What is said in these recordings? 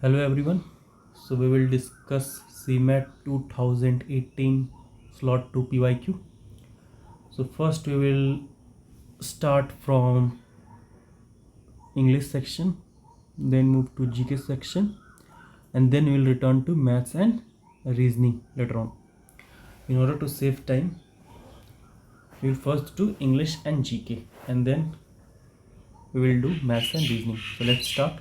Hello everyone. So we will discuss CMAT 2018 slot 2 PYQ. So first we will start from English section, then move to GK section, and then we will return to maths and reasoning later on. In order to save time, we will first do English and GK and then we will do maths and reasoning. So let's start.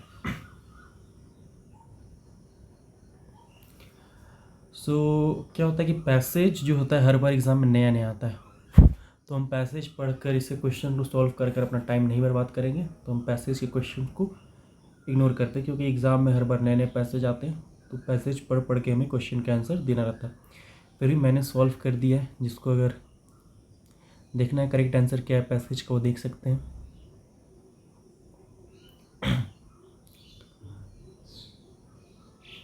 सो क्या होता है कि passage जो होता है हर बार exam में नया नया आता है, तो हम पैसेज पढ़कर इसे क्वेश्चन को सॉल्व कर कर अपना टाइम नहीं बर्बाद करेंगे। तो हम पैसेज के क्वेश्चन को इग्नोर करते हैं, क्योंकि एग्ज़ाम में हर बार नए नए पैसेज आते हैं, तो पैसेज पढ़ पढ़ के हमें क्वेश्चन का आंसर देना रहता है। फिर भी मैंने सॉल्व कर दिया है, जिसको अगर देखना है करेक्ट आंसर क्या है पैसेज का, वो देख सकते हैं।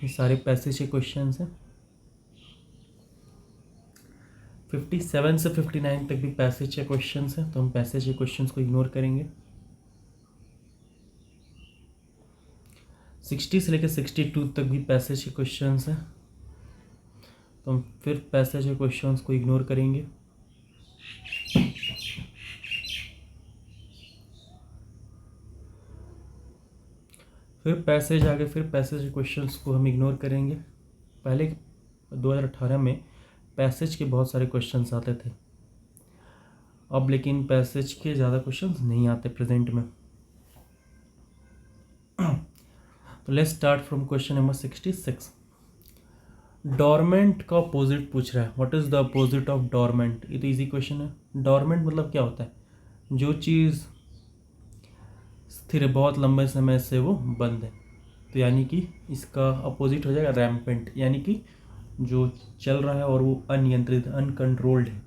ये सारे पैसेज के क्वेश्चन हैं। 57 से 59 तक भी पैसेज के क्वेश्चंस हैं, तो हम पैसेज के क्वेश्चंस को इग्नोर करेंगे। 60 से लेकर 62 तक भी पैसेज के क्वेश्चंस हैं, तो हम फिर पैसेज के क्वेश्चंस को इग्नोर करेंगे। फिर पैसेज आगे, फिर पैसेज के क्वेश्चंस को हम इग्नोर करेंगे। पहले 2018 में पैसेज के बहुत सारे क्वेश्चंस आते थे, अब लेकिन पैसेज के ज़्यादा क्वेश्चंस नहीं आते प्रेजेंट में। तो let's start from question number 66। Dormant का अपोजिट पूछ रहा है, what is the opposite of dormant. ये तो इजी क्वेश्चन है। डॉर्मेंट मतलब क्या होता है, जो चीज़ स्थिर है, बहुत लंबे समय से वो बंद है, तो यानी कि इसका अपोजिट हो जाएगा रैम्पेंट, यानी कि जो चल रहा है और वो अनियंत्रित अनकंट्रोल्ड है।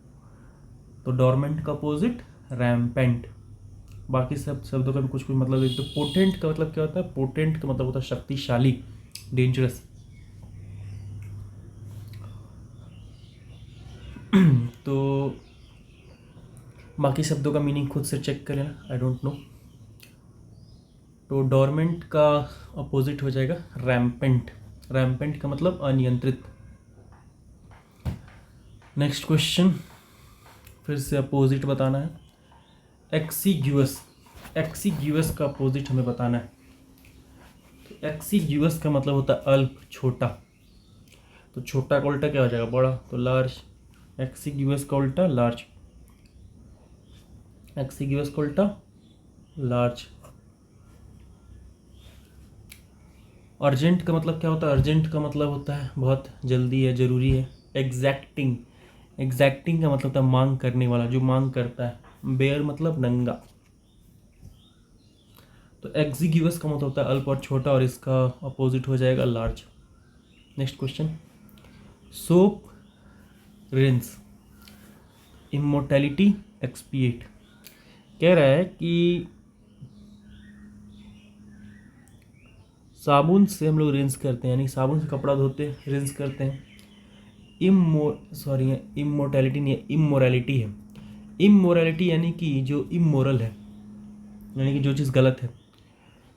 तो डॉर्मेंट का अपोजिट रैम्पेंट। बाकी सब शब्दों का भी कुछ कुछ मतलब एक। तो पोटेंट का मतलब क्या होता है, पोटेंट का मतलब होता है शक्तिशाली, डेंजरस। तो बाकी शब्दों का मीनिंग खुद से चेक कर लेना, आई डोंट नो। तो डॉर्मेंट का अपोजिट हो जाएगा रैम्पेंट। रैम्पेंट का मतलब अनियंत्रित। नेक्स्ट क्वेश्चन, फिर से अपोजिट बताना है। एक्सीग्यूअस, एक्सीग्यूअस का अपोजिट हमें बताना है। तो एक्सीग्यूअस का मतलब होता है अल्प, छोटा। तो छोटा का उल्टा क्या हो जाएगा, बड़ा, तो लार्ज। एक्सीग्यूअस का उल्टा लार्ज, एक्सीग्यूअस का उल्टा लार्ज। अर्जेंट का मतलब क्या होता है, अर्जेंट का मतलब होता है बहुत जल्दी है, ज़रूरी है। एग्जैक्टिंग, एग्जैक्टिंग का मतलब होता है मांग करने वाला, जो मांग करता है। बेयर मतलब नंगा। तो एक्सीग्यूअस का मतलब होता है अल्प और छोटा, और इसका अपोजिट हो जाएगा large. Next question, soap rinse immortality expiate. कह रहा है कि साबुन से हम लोग रिंस करते हैं, यानी साबुन से कपड़ा धोते हैं, रिंस करते हैं। इमोर्टैलिटी नहीं है, इमोरैलिटी है। इमोरैलिटी यानी कि जो इमोरल है, यानी कि जो चीज़ गलत है,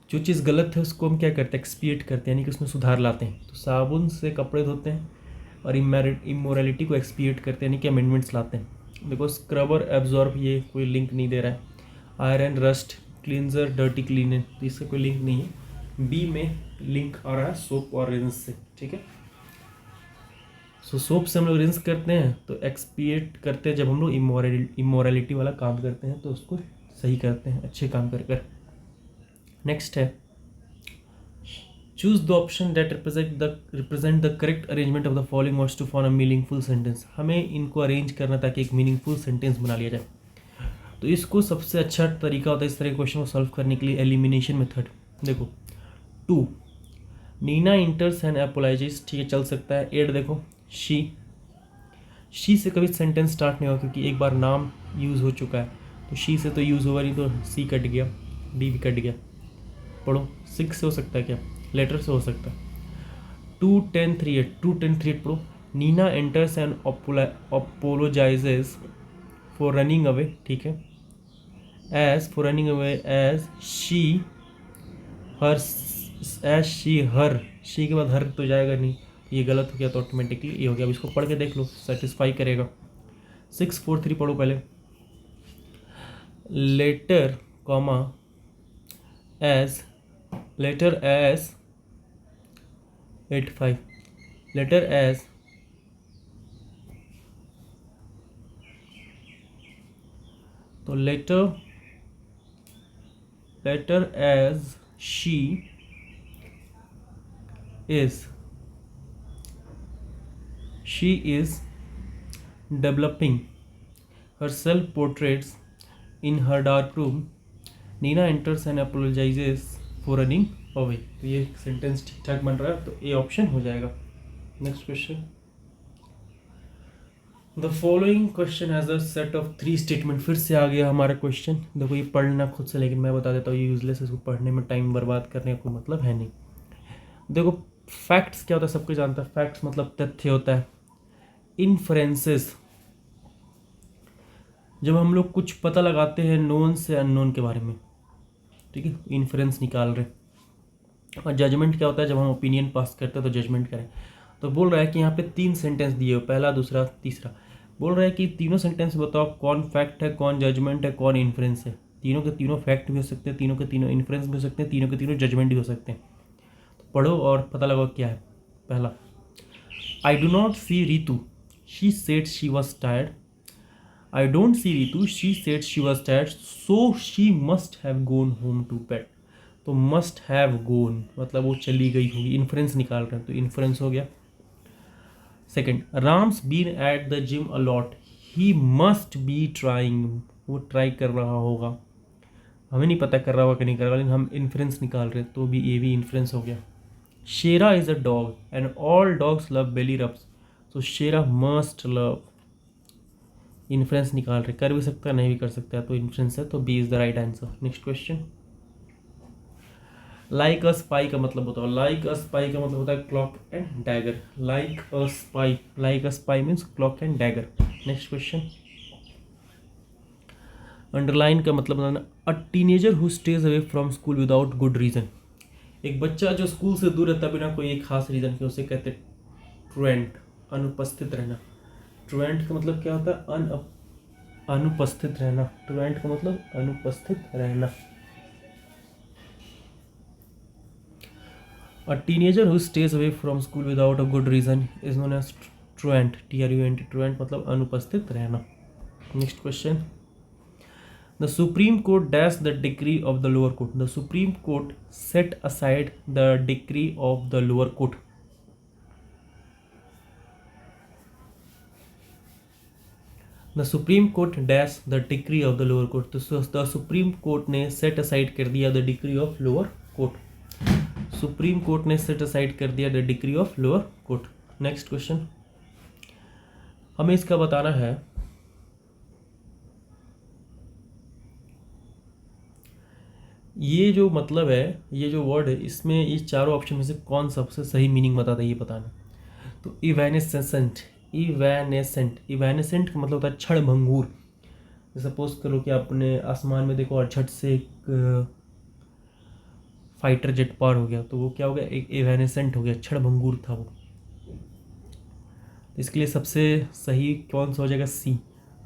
जो चीज़ गलत है उसको हम क्या करते हैं, एक्सपिएट करते हैं, यानी कि उसमें सुधार लाते हैं। तो साबुन से कपड़े धोते हैं और इमोरैलिटी को एक्सपिएट करते हैं, यानी कि अमेंडमेंट्स लाते हैं। देखो स्क्रबर, एब्जॉर्ब, ये कोई लिंक नहीं दे रहा है। Iron, rust, cleanser, dirty, clean, तो इससे कोई लिंक नहीं है। बी में लिंक आ रहा है सोप और रिंस से, ठीक है। सो सोप से हम लोग रिंस करते हैं, तो एक्सपिएट करते हैं जब हम लोग इमोरलिटी वाला काम करते हैं, तो उसको सही करते हैं अच्छे काम कर कर। नेक्स्ट है, choose the option that represent the correct arrangement of the following words to form a meaningful sentence. हमें इनको अरेंज करना ताकि एक मीनिंगफुल सेंटेंस बना लिया जाए। तो इसको सबसे अच्छा तरीका होता है इस तरह के क्वेश्चन को सॉल्व करने के लिए, एलिमिनेशन मेथड। देखो, 2 नीना इंटर्स एंड अपोलाइजेस, ठीक है, चल सकता है। 8 देखो, शी से कभी सेंटेंस स्टार्ट नहीं होगा, क्योंकि एक बार नाम यूज़ हो चुका है, तो शी से तो यूज़ होगा नहीं, तो सी कट गया, डी भी कट गया। पढ़ो, 6 से हो सकता है क्या, लेटर से हो सकता है। 2 10 3 8, 2 10 3 8 पढ़ो। Nina enters and apologizes for running away, ठीक है, as for running away as she her as she her, she के बाद हर तो जाएगा नहीं, ये गलत हो गया तो ऑटोमेटिकली ये हो गया। अब इसको पढ़ के देख लो, सेटिस्फाई करेगा। 643 पढ़ो पहले। Later comma as, later as 85, later as तो later as she is developing her self portraits in her dark room, Nina enters and apologizes for running away। तो ये सेंटेंस ठीक ठाक बन रहा है, तो ए ऑप्शन हो जाएगा। Next question, the following question has a set of 3 statement. फिर से आ गया हमारा क्वेश्चन। देखो ये पढ़ना खुद से, लेकिन मैं बता देता हूँ ये यूजलेस है, इसको पढ़ने में टाइम बर्बाद करने का कोई मतलब है नहीं। देखो फैक्ट्स क्या होता है, सबको जानता है। फैक्ट्स मतलब तथ्य होता है। इन्फ्रेंसेस, जब हम लोग कुछ पता लगाते हैं नोन से अननोन के बारे में, ठीक है, इन्फ्रेंस निकाल रहे। और जजमेंट क्या होता है, जब हम ओपिनियन पास करते हैं तो जजमेंट करें। तो बोल रहा है कि यहाँ पे 3 सेंटेंस दिए हो, पहला, दूसरा, तीसरा। बोल रहा है कि तीनों सेंटेंस बताओ कौन फैक्ट है, कौन जजमेंट है, कौन इन्फ्रेंस है। तीनों के तीनों फैक्ट भी हो सकते हैं, तीनों के तीनों इन्फ्रेंस भी हो सकते हैं, तीनों के तीनों जजमेंट भी हो सकते हैं। तो पढ़ो और पता लगाओ क्या है। पहला, I do not see Ritu, she said she was tired. I don't see Ritu, she said she was tired, so she must have gone home to bed। तो must have gone मतलब वो चली गई होगी, इन्फ्रेंस निकाल रहे हैं, तो इन्फ्रेंस हो गया। Second, Ram's been at the gym a lot, he must be trying, वो ट्राई कर रहा होगा। हमें नहीं पता कर रहा होगा कि नहीं कर रहा, लेकिन हम इन्फ्रेंस निकाल रहे हैं, तो भी ये भी इन्फ्रेंस हो गया। Shera is a dog and all dogs love belly rubs, तो शेरा मस्ट लव, इन्फ्रेंस निकाल रहे। कर भी सकता है, नहीं भी कर सकता है, तो इन्फ्रेंस है, तो B is the right answer. Next question, like a spy का मतलब बताओ। लाइक अ स्पाई का मतलब होता है cloak and dagger. Like a spy, like a spy means cloak and dagger. Next question, underline का मतलब बताना। A teenager who stays away from school without good reason, एक बच्चा जो स्कूल से दूर रहता बिना कोई एक खास रीजन के, उसे कहते ट्रुएंट, अनुपस्थित रहना। ट्रुएंट का मतलब क्या होता है, अनुपस्थित रहना। ट्रुएंट का मतलब अनुपस्थित रहना। A teenager who stays away from school without a good reason is known as truant, truant, truant मतलब अनुपस्थित रहना। Next question, the Supreme Court dashed the decree of the lower court, the Supreme Court set aside the decree of the lower court। The Supreme Court dashed the decree of the lower court, तो the Supreme Court ने set aside कर दिया the decree of lower court। Supreme court ने set aside कर दिया the decree of lower court. Next question, हमें इसका बताना है, ये जो मतलब है, ये जो वर्ड है, इसमें ये चारों ऑप्शन में से कौन सबसे सही मीनिंग बताता है, ये बताना। तो इवैनेसेंट, इवैनेसेंट, इवैनेसेंट का मतलब होता है क्षण भंगूर। सपोज करो कि आपने आसमान में देखो और झट से एक फाइटर जेट पार हो गया, तो वो क्या हो गया, एक इवैनेसेंट हो गया, क्षण भंगूर था वो। इसके लिए सबसे सही कौन सा हो जाएगा, C.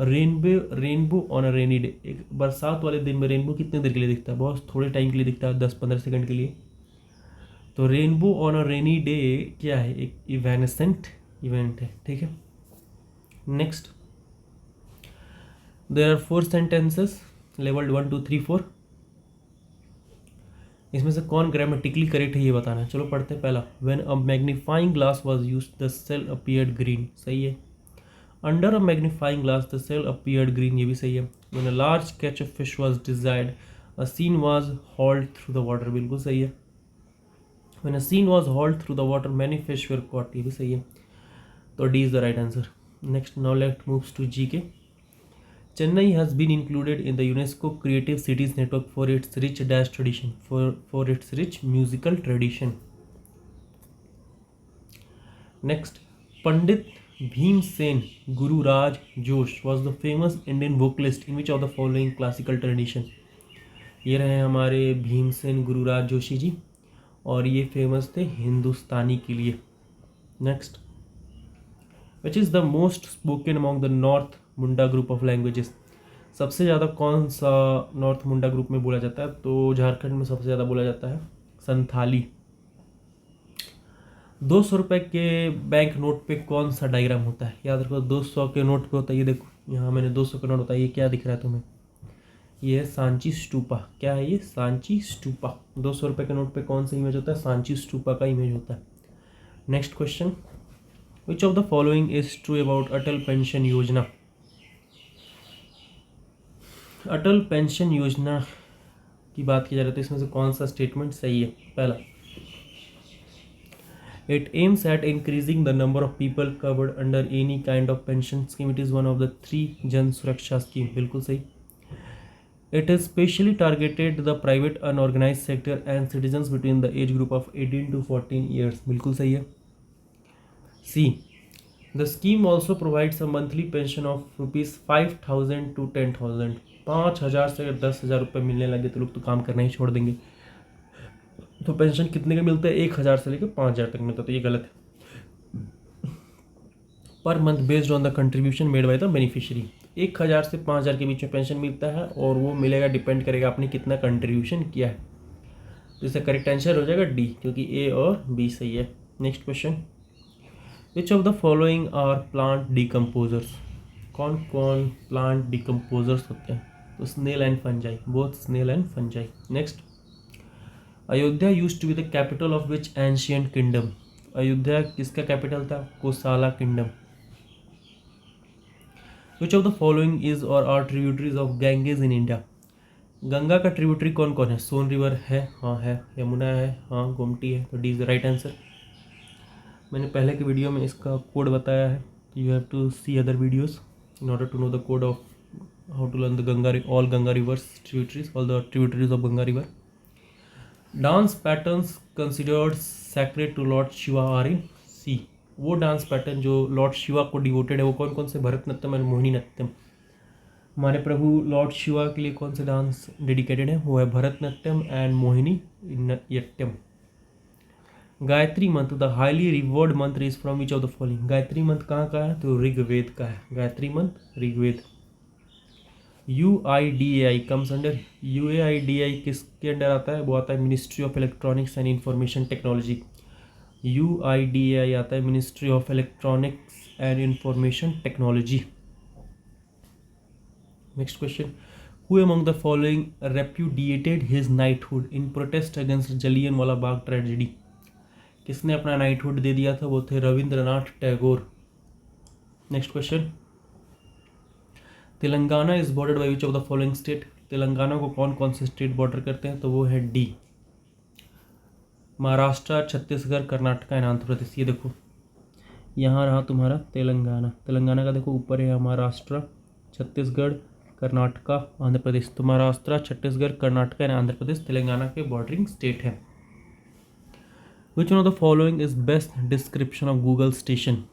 Rainbow on a rainy day, एक बरसात वाले दिन में रेनबो कितने देर के लिए दिखता है, बहुत थोड़े टाइम के लिए दिखता है, 10-15 सेकंड के लिए। तो rainbow on a rainy day क्या है, एक इवैनेसेंट इवेंट है, ठीक है। Next, there are 4 sentences labelled 1 2 3 4, इसमें से कौन ग्रामेटिकली करेक्ट है ये बताना है। चलो पढ़ते हैं। पहला, when a magnifying glass was used the cell appeared green, सही है। Under a magnifying glass the cell appeared green, ये भी सही है। When a large catch of fish was desired a seine was hauled through the water, बिल्कुल सही है। When a seine was hauled through the water many fish were caught, ये भी सही है। तो D is the right answer. Next, now let moves to GK. Chennai has been included in the UNESCO Creative Cities Network for its rich dance tradition, for its rich musical tradition. Next, Pandit Bhimsen Guru Raj Josh was the famous Indian vocalist in which of the following classical tradition? ये रहे हमारे भीमसेन गुरुराज जोशी जी, और ये famous थे हिंदुस्तानी के लिए। Next, which is the most spoken among the north Munda group of languages. सबसे ज़्यादा कौन सा नॉर्थ मुंडा ग्रुप में बोला जाता है? तो झारखंड में सबसे ज़्यादा बोला जाता है संथाली। 200 रुपये के बैंक नोट पे कौन सा डायग्राम होता है? याद रखो, 200 के नोट पे होता है, ये देखो यहाँ मैंने 200 का नोट होता है, ये क्या दिख रहा है तुम्हें? ये है सांची स्तूपा। क्या है ये? सांची स्तूपा। 200 रुपये के नोट पे कौन सा इमेज होता है? सांची स्तूपा का इमेज होता है। Next question, which of the following is true about Atal pension योजना? अटल पेंशन योजना की बात की जा रही है तो इसमें से कौन सा स्टेटमेंट सही है? पहला, it aims at increasing the number of people covered under any kind of pension scheme, it is one of the 3 Jan Suraksha scheme. बिल्कुल सही। It is specially targeted the private unorganised sector and citizens between the age group of 18 to 14 years. बिल्कुल सही है। C, the scheme also provides a monthly pension of ₹5,000 to 10,000। 5,000 से अगर 10,000 रुपये मिलने लगे तो लोग तो काम करना ही छोड़ देंगे। तो पेंशन कितने का मिलता है? 1,000 से लेकर 5,000 तक मिलता है, तो ये गलत है। Per month based on the contribution made by the beneficiary. 1,000 से 5,000 के बीच में पेंशन मिलता है और वो मिलेगा, डिपेंड करेगा आपने कितना कंट्रीब्यूशन किया है। तो इसका करेक्ट आंसर हो जाएगा डी, क्योंकि ए और बी सही है। Next question, which of the following are plant decomposers? कौन कौन प्लांट डिकम्पोजर्स होते हैं? तो snail and fungi, both snail and fungi. Next, Ayodhya used to be the capital of which ancient kingdom? Ayodhya किसका कैपिटल था? Kosala kingdom. Which of the following is or are tributaries of Ganges in India? Ganga का tributary कौन कौन है? सोन river है, हाँ है। यमुना है, हाँ। गोमती है, तो D is the right answer. मैंने पहले के वीडियो में इसका कोड बताया है, you have to see other videos in order to know the code of how to learn the all Ganga rivers tributaries, all the tributaries of Ganga river. Dance patterns considered sacred to lord Shiva are in C. वो dance pattern जो lord Shiva को devoted है वो कौन कौन से? Bharatanatyam and Mohini नृत्यम। हमारे प्रभु Lord Shiva के लिए कौन से डांस डेडिकेटेड है? वो है भरतनाट्यम एंड मोहिनी नृत्यम। गायत्री मंत्र, द हाईली रिवर्ड मंत्र is from which of the following? Gayatri मंत्र कहाँ का है? तो ऋग्वेद का है। Gayatri Mantra Rigveda. UIDAI comes under, UAIDAI किसके अंडर आता है? वो आता है ministry of electronics and information technology. UIDAI आता है ministry of electronics and information technology. Next question, who among the following repudiated his knighthood in protest against Jallianwala Bagh tragedy? किसने अपना नाइटहुड दे दिया था? वो थे Rabindranath Tagore. Next question, Telangana is bordered by which of the following state? Telangana को कौन कौन से स्टेट बॉर्डर करते हैं? तो वो है डी, महाराष्ट्र, छत्तीसगढ़, कर्नाटक एंड आंध्र प्रदेश। ये देखो यहाँ रहा तुम्हारा तेलंगाना। तेलंगाना का देखो ऊपर है महाराष्ट्र, छत्तीसगढ़, कर्नाटका, आंध्र प्रदेश। तो महाराष्ट्र, छत्तीसगढ़, कर्नाटक एंड आंध्र प्रदेश तेलंगाना के बॉर्डरिंग स्टेट है। Which one of the following is best description of Google station?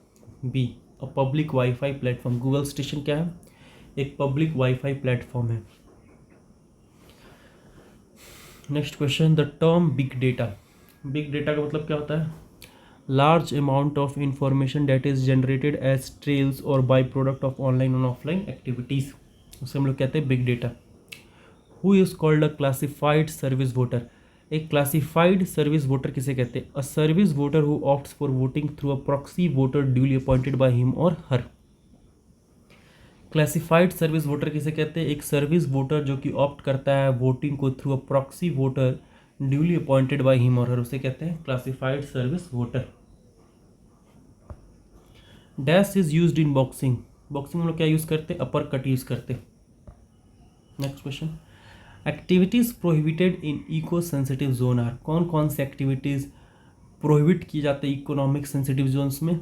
B, a public wifi platform. Google station क्या है? एक पब्लिक वाईफाई प्लेटफॉर्म है। Next question, the term big data. Big data का मतलब क्या होता है? Large amount of information that is generated as trails और बाई प्रोडक्ट ऑफ ऑनलाइन और ऑफलाइन एक्टिविटीज़, उसे हम लोग कहते हैं big data. Who is called a classified service voter? एक क्लासिफाइड सर्विस वोटर किसे कहते हैं? A service voter who opts for voting through a proxy voter duly appointed by him और हर। क्लासिफाइड सर्विस वोटर किसे कहते हैं? एक सर्विस वोटर जो कि ऑप्ट करता है वोटिंग को through a proxy voter duly appointed by him और हर, उसे कहते हैं classified service voter. Dash is used in boxing. Boxing में लोग क्या यूज करते हैं? अपर कट यूज करते। Next question, activities prohibited in eco sensitive zone are. कौन कौन से एक्टिविटीज प्रोहिबिट किए जाते हैं इकोनॉमिक सेंसिटिव जोन्स में?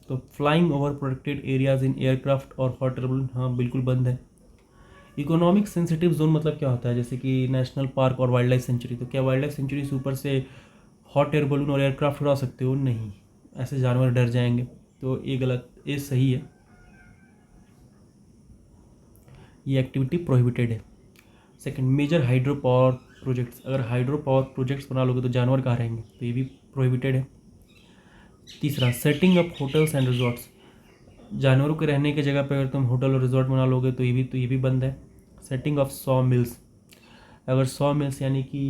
तो flying over protected areas in aircraft और हॉट एयर बलून, हाँ बिल्कुल बंद है। इकोनॉमिक सेंसिटिव जोन मतलब क्या होता है? जैसे कि नेशनल पार्क और वाइल्ड लाइफ सेंचुरी। तो क्या वाइल्ड लाइफ सेंचुरी से ऊपर से हॉट एयर बलून और एयरक्राफ्ट उड़ा सकते हो? नहीं, ऐसे जानवर डर जाएंगे। तो ये गलत, ये सही है, ये एक्टिविटी प्रोहिबिटेड है। Second, major hydro power projects, अगर हाइड्रो पावर प्रोजेक्ट्स बना लोगे तो जानवर कहाँ रहेंगे, तो ये भी प्रोहिबिटेड है। तीसरा, setting up hotels and resorts, जानवरों के रहने की जगह पे अगर तुम होटल और रिजॉर्ट बना लोगे तो ये भी बंद है। सेटिंग ऑफ सॉ मिल्स, अगर सॉ मिल्स यानी कि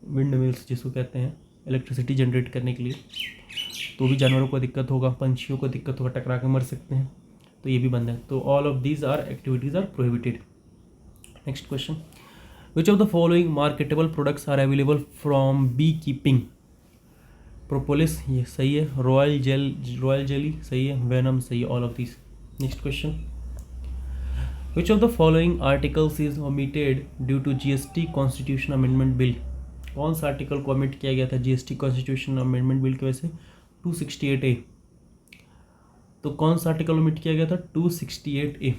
विंड मिल्स जिसको कहते हैं इलेक्ट्रिसिटी जनरेट करने के लिए, तो भी जानवरों को दिक्कत होगा, पंछियों को दिक्कत होगा, टकरा के मर सकते हैं, तो ये भी बंद है। तो all of these are activities are prohibited. Next question, which of the following marketable products are available from beekeeping? Propolis, ये सही है। रॉयल जेली सही है। वेनम सही है। All of this. Next question, which of the following articles is omitted due to GST constitution amendment bill? कौन सा article को ओमिट किया गया था जीएसटी कॉन्स्टिट्यूशन अमेंडमेंट बिल की वजह से? 268A। तो कौन सा आर्टिकल ओमिट किया गया था? 268A।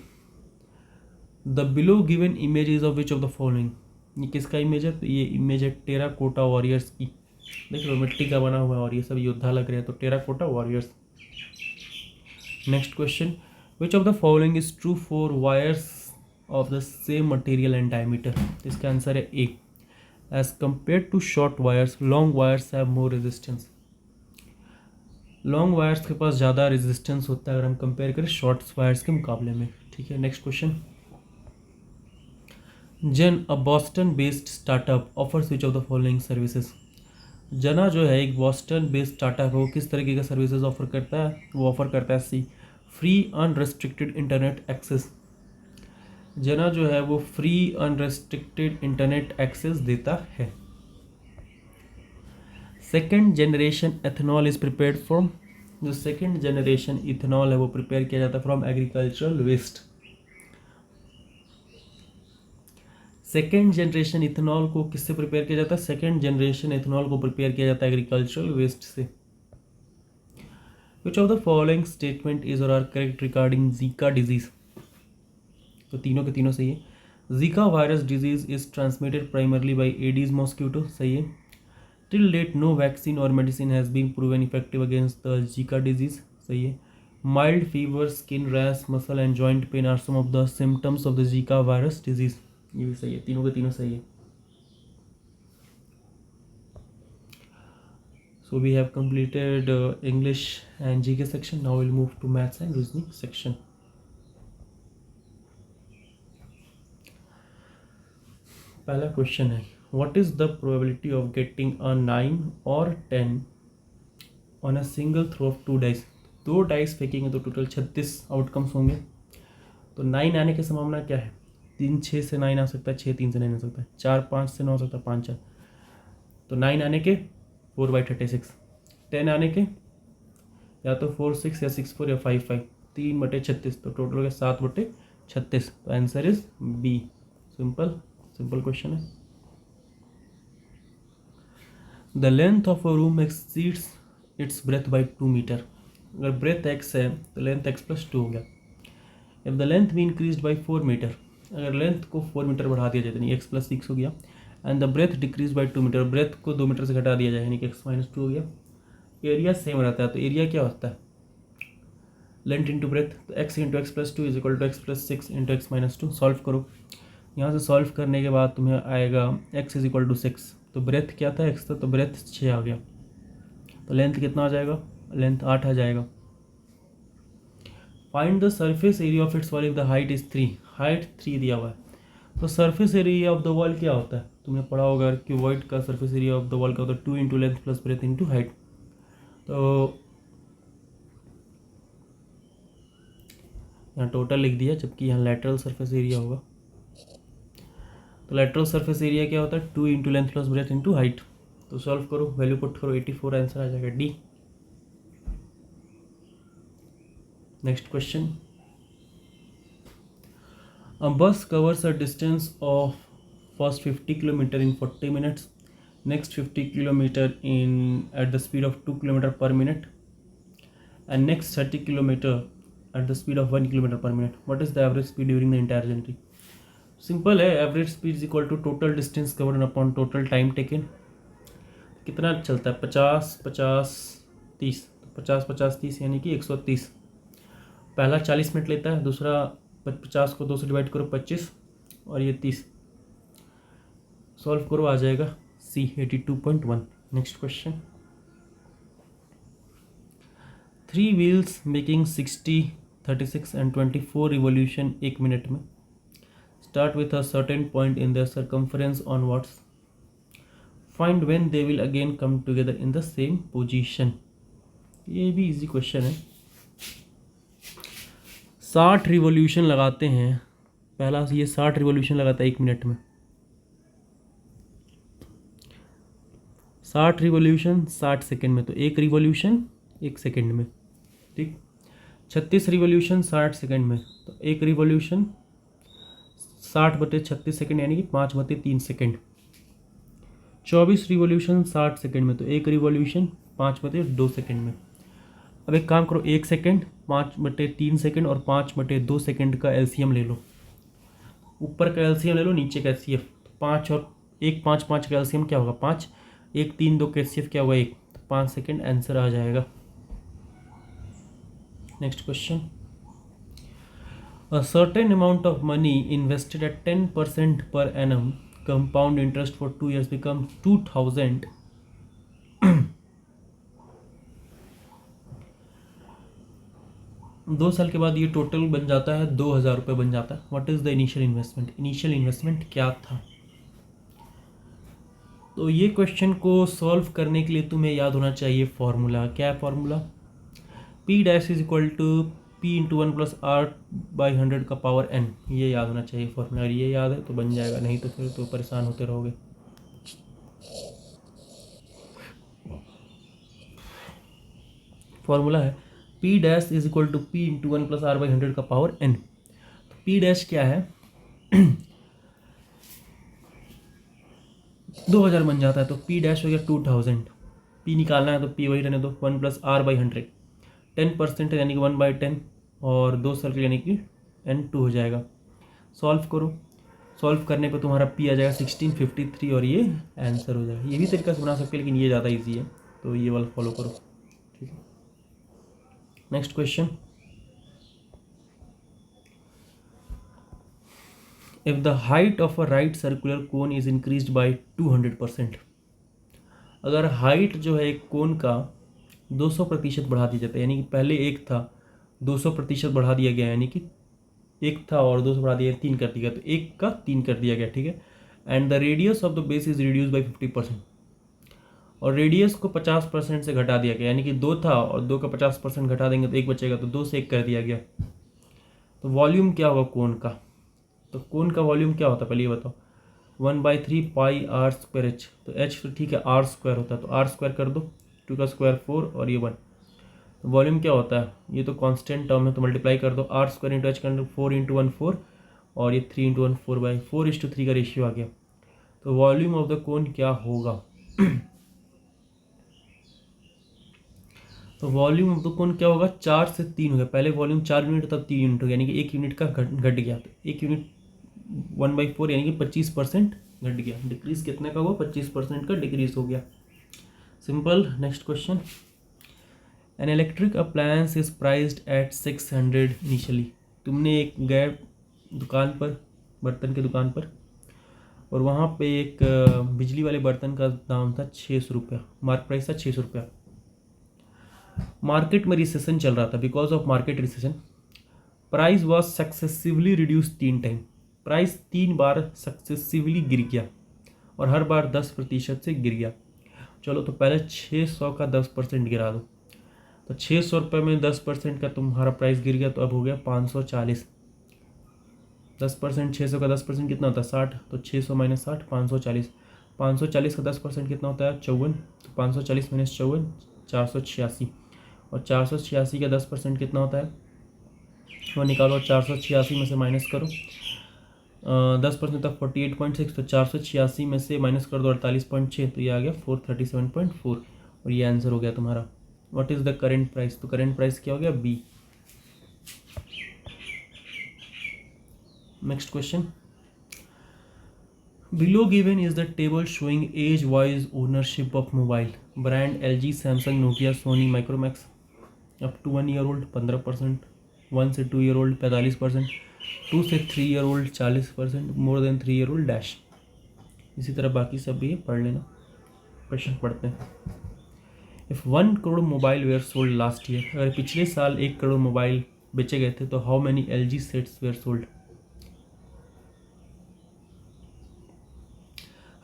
The below given image is of which of the following? ये किसका इमेज है? तो ये इमेज है टेराकोटा वॉरियर्स की। देख लो मिट्टी का बना हुआ है और ये सब योद्धा लग रहे हैं, तो terracotta warriors. Next question, which of the following is true for wires of the same material and diameter? इसका आंसर है A. As compare to short wires, long wires have more resistance. Long wires के पास ज़्यादा resistance होता है अगर हम compare करें शॉर्ट वायर्स के मुकाबले में। ठीक है, next question, Zen a Boston based startup offers which of the following services? जना जो है एक बॉस्टन बेस्ड स्टार्टअप है, वो किस तरीके का सर्विसेज ऑफर करता है? वो ऑफर करता है सी, फ्री अनरेस्ट्रिक्टेड इंटरनेट एक्सेस। जना जो है वो फ्री अनरेस्ट्रिक्टेड इंटरनेट एक्सेस देता है। Second generation ethanol is prepared from? जो सेकेंड जनरेशन इथेनॉल है वो प्रिपेयर किया जाता है from agricultural waste. Second generation ethanol को किससे प्रिपेयर किया जाता है? सेकेंड जनरेशन इथेनॉल को प्रिपेयर किया जाता है एग्रीकल्चरल वेस्ट से। Which of the following statement is or are correct regarding Zika disease? तो तीनों के तीनों सही है। Zika virus disease is transmitted primarily by Aedes mosquito, सही है। टिल डेट नो वैक्सीन और medicine has been proven effective against the Zika disease, सही है। Mild fever, skin rash, muscle and joint pain are some of the symptoms of the Zika virus disease, ये भी सही है। तीनों के तीनों सही है। So we have completed English and GK section. Now we'll move to maths and reasoning section. पहला क्वेश्चन है, what is the probability of getting a 9 or 10 on a single throw of 2 dice? 2 dice फेंकेंगे तो total 36 outcomes होंगे। तो 9 आने की संभावना क्या है? 3 6 से 9 आ सकता है, 6 3 से 9 आ सकता है, 4 5 से 9 आ सकता है, 5 4। तो 9 आने के 4/36, 10 आने के या तो 4 6 या 6 4 या 5 5, 3/36, तो टोटल हो गया 7/36। तो answer is B. Simple question है। The length of a room exceeds its breadth by 2 metre. अगर ब्रेथ x है तो लेंथ x+2 हो गया। इफ द लेंथ भी इंक्रीज बाई 4 मीटर, अगर लेंथ को 4 मीटर बढ़ा दिया जाए यानी x+6 हो गया। And the breadth decreases by 2 metre, breadth को 2 मीटर से घटा दिया जाए यानी कि x-2 हो गया। एरिया सेम रहता है, तो एरिया क्या होता है? लेंथ इंटू ब्रेथ, तो x into x+2 is equal to x+6 into x-2। Solve करो, यहाँ से सॉल्व करने के बाद तुम्हें आएगा x इज इक्वल टू 6, तो ब्रेथ क्या था? x था, तो ब्रेथ 6 आ गया। तो लेंथ कितना आ जाएगा? लेंथ 8 आ जाएगा। Find the surface area of its wall if the height is 3, height 3 दिया हुआ है। तो surface area of the wall क्या होता है? तुमने पढ़ा होगा कि वॉइड का surface area of the wall का होता है 2 into length plus breadth into height. तो यहाँ टोटल लिख दिया, जबकि यहाँ लेटरल सरफेस एरिया होगा। तो लेटरल सरफेस एरिया क्या होता है? 2 into length plus breadth into height. तो सॉल्व करो, वैल्यू पुट करो, 84 आंसर आ जाएगा D. Next question, a bus covers a distance of first 50 km in 40 minutes, next 50 km in at the speed of 2 km per minute, and next 30 km at the speed of 1 km per minute. What is the average speed during the entire journey? Simple है, average speed is equal to total distance covered upon total time taken. कितना चलता है? 50 50 30, 50 50 30 यानी कि 130। पहला 40 minute लेता है, दूसरा 50 को 2 से डिवाइड करो 25 और ये 30। सॉल्व करो, आ जाएगा C 82.1। Next question, 3 wheels making 60, 36 and 24 revolution एक मिनट में start with a certain point in their circumference onwards, find when they will again come together in the same position. ये भी इजी क्वेश्चन है। 60 revolution लगाते हैं, पहला ये 60 revolution लगाता है एक मिनट में, 60 रिवोल्यूशन 60 सेकेंड में, तो एक रिवोल्यूशन एक सेकेंड में, ठीक। 36 रिवोल्यूशन 60 सेकेंड में, तो एक रिवोल्यूशन 60/36 सेकेंड यानी कि 5/3 सेकेंड। 24 रिवोल्यूशन 60 सेकेंड में, तो एक रिवोल्यूशन 5/2 सेकेंड में। अब एक काम करो, 1 सेकेंड 5/3 सेकेंड और 5/2 सेकेंड का एलसीएम ले लो, ऊपर का एलसीएम ले लो, नीचे का एचसीएफ। तो 5 और 1 5 5 का एलसीएम क्या होगा 5, 1 3 2 का एचसीएफ क्या होगा 1, तो 5 सेकेंड आंसर आ जाएगा। Next question, a certain amount of money invested at 10% per annum compound interest for 2 years become 2000। 2 साल के बाद ये टोटल बन जाता है 2000 रुपये बन जाता है। What is the initial investment, initial investment क्या था। तो ये क्वेश्चन को सॉल्व करने के लिए तुम्हें याद होना चाहिए फॉर्मूला। क्या है formula, P dash is equal to P into 1 + R/100 का पावर n। ये याद होना चाहिए फॉर्मूला, अगर ये याद है तो बन जाएगा, नहीं तो फिर तो परेशान होते रहोगे। फॉर्मूला है P dash is equal to P into 1 + R/100 का पावर n। तो P डैश क्या है 2000 बन जाता है, तो P डैश हो गया 2000। P निकालना है तो P वही रहने दो, 1 + R/100, 10% यानी कि 1/10, और 2 साल के यानी कि n2 हो जाएगा। सॉल्व करो, सॉल्व करने पे तुम्हारा P आ जाएगा 1653 और ये आंसर हो जाएगा। ये भी तरीका से बना सकते हैं लेकिन ये ज़्यादा इजी है, तो ये वाला फॉलो करो, ठीक है। Next question, if the height of a right circular cone is increased by 200%, अगर हाइट जो है एक कोन का 200% बढ़ा दिया जाता है, यानी कि पहले 1 था 200% बढ़ा दिया गया, यानी कि 1 था और 200 बढ़ा दिया 3 कर दिया, तो 1 का 3 कर दिया गया, ठीक है। And the radius of the base is reduce by 50%, और रेडियस को 50% से घटा दिया गया, यानी कि 2 था और 2 का 50% घटा देंगे तो 1 बचेगा, तो 2 से 1 कर दिया गया। तो वॉल्यूम क्या होगा कोन का, तो कोन का वॉल्यूम क्या होता है पहले ये बताओ, 1/3 πr²h, तो h तो ठीक है r² होता है, तो r² कर दो, 2 का स्क्वायर 4 और ये 1, तो वॉल्यूम क्या होता है, ये तो कांस्टेंट टर्म है तो मल्टीप्लाई कर दो, r² × h कर दो, 4 × 1 4 और ये 3 × 1 4/4:3 का रेशियो आ गया। तो वॉल्यूम ऑफ द कोन क्या होगा तो वॉल्यूम ऑफ द कोन क्या होगा, 4 से 3 हो गया, पहले वॉल्यूम 4 यूनिट तब 3 यूनिट हो गया, यानी कि 1 यूनिट का घट गया, तो 1 यूनिट 1/4 यानी कि 25% घट गया। डिक्रीज कितने का हुआ, 25% का डिक्रीज हो गया। Simple. Next question, an electric appliance is priced eight 600 initially. तुमने एक गए दुकान पर, बर्तन की दुकान पर, और वहाँ पे एक बिजली वाले बर्तन का दाम था 600 रुपया, मार्क प्राइस था 600 रुपया। मार्केट में रिसेशन चल रहा था, because of market recession price was successively reduce 3 time, price 3 bar successively गिर गया और हर बार 10% से गिर गया। चलो तो पहले 600 का 10% गिरा दो, तो 600 रुपये में 10% का तुम्हारा प्राइस गिर गया, तो अब हो गया 540। 10% 600 का 10% कितना होता है 60, तो 600 - 60 540, 540 का 10% कितना होता है 54, तो 540 - 54 486, और 486 का 10% कितना होता है वो निकालो, 486 में से माइनस करो 10% तक 48.6, तो 486 में से माइनस कर दो 48.6, तो ये आ गया 437.4 और ये आंसर हो गया तुम्हारा। What is the current price, तो करेंट प्राइस क्या हो गया B. Next question, below given is the table showing age wise ownership of mobile brand LG, Samsung, Nokia, Sony, Micromax. Up to 1 year old 15%, 1 से 2 year old 45%, 2 से 3 year old 40%, more than 3 year old dash. इसी तरह बाकी सब भी पढ़ लेना। Question पढ़ते हैं। If 1 crore mobile were sold last year, अगर पिछले साल 1 करोड़ मोबाइल बेचे गए थे तो how many LG sets were sold.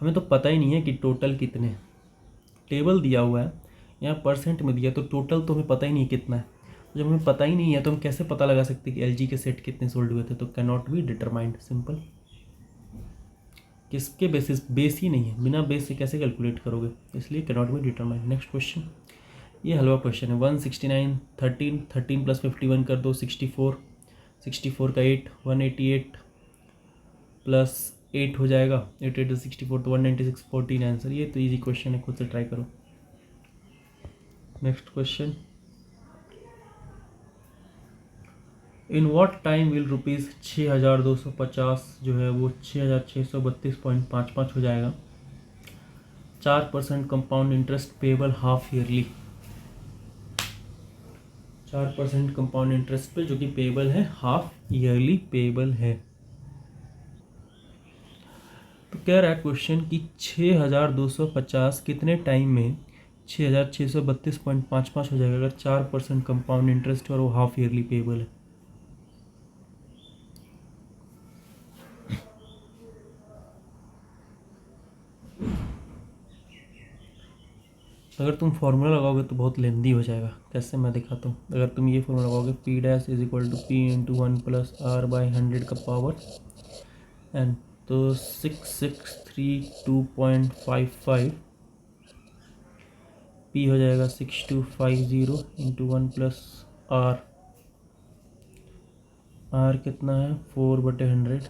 हमें तो पता ही नहीं है कि टोटल कितने हैं। टेबल दिया हुआ है, यहाँ परसेंट में दिया, तो टोटल तो हमें पता ही नहीं कितना है। जब हमें पता ही नहीं है तो हम कैसे पता लगा सकते कि LG के सेट कितने सोल्ड हुए थे। तो can not be determined, simple. किसके बेसिस, बेस ही नहीं है, बिना बेस से कैसे कैलकुलेट करोगे, इसलिए can not be determined. Next question, ये हलवा क्वेश्चन है। 169 13 13 + 51 कर दो 64, 64 का 8 188 + 8 हो जाएगा, 8 8 64 तो 196 14 आंसर। ये तो इजी क्वेश्चन है, खुद से ट्राई करो। Next question, in what time will rupees 6250 जो है वो 6632.55 हो जाएगा। 4% compound interest payable half yearly, 4% compound interest पे जो कि पेबल है, हाफ ईयरली पेबल है। तो कह रहा है क्वेश्चन कि 6250 कितने टाइम में 6632.55 हो जाएगा अगर 4% कंपाउंड इंटरेस्ट और वो हाफ ईयरली पेबल है। अगर तुम फार्मूला लगाओगे तो बहुत लेंदी हो जाएगा, कैसे मैं दिखाता हूँ। अगर तुम ये फार्मूला लगाओगे P' = P × 1 + R/100 का पावर n, तो 6632.55 P हो जाएगा 6250 × 1 + R, R कितना है 4/100,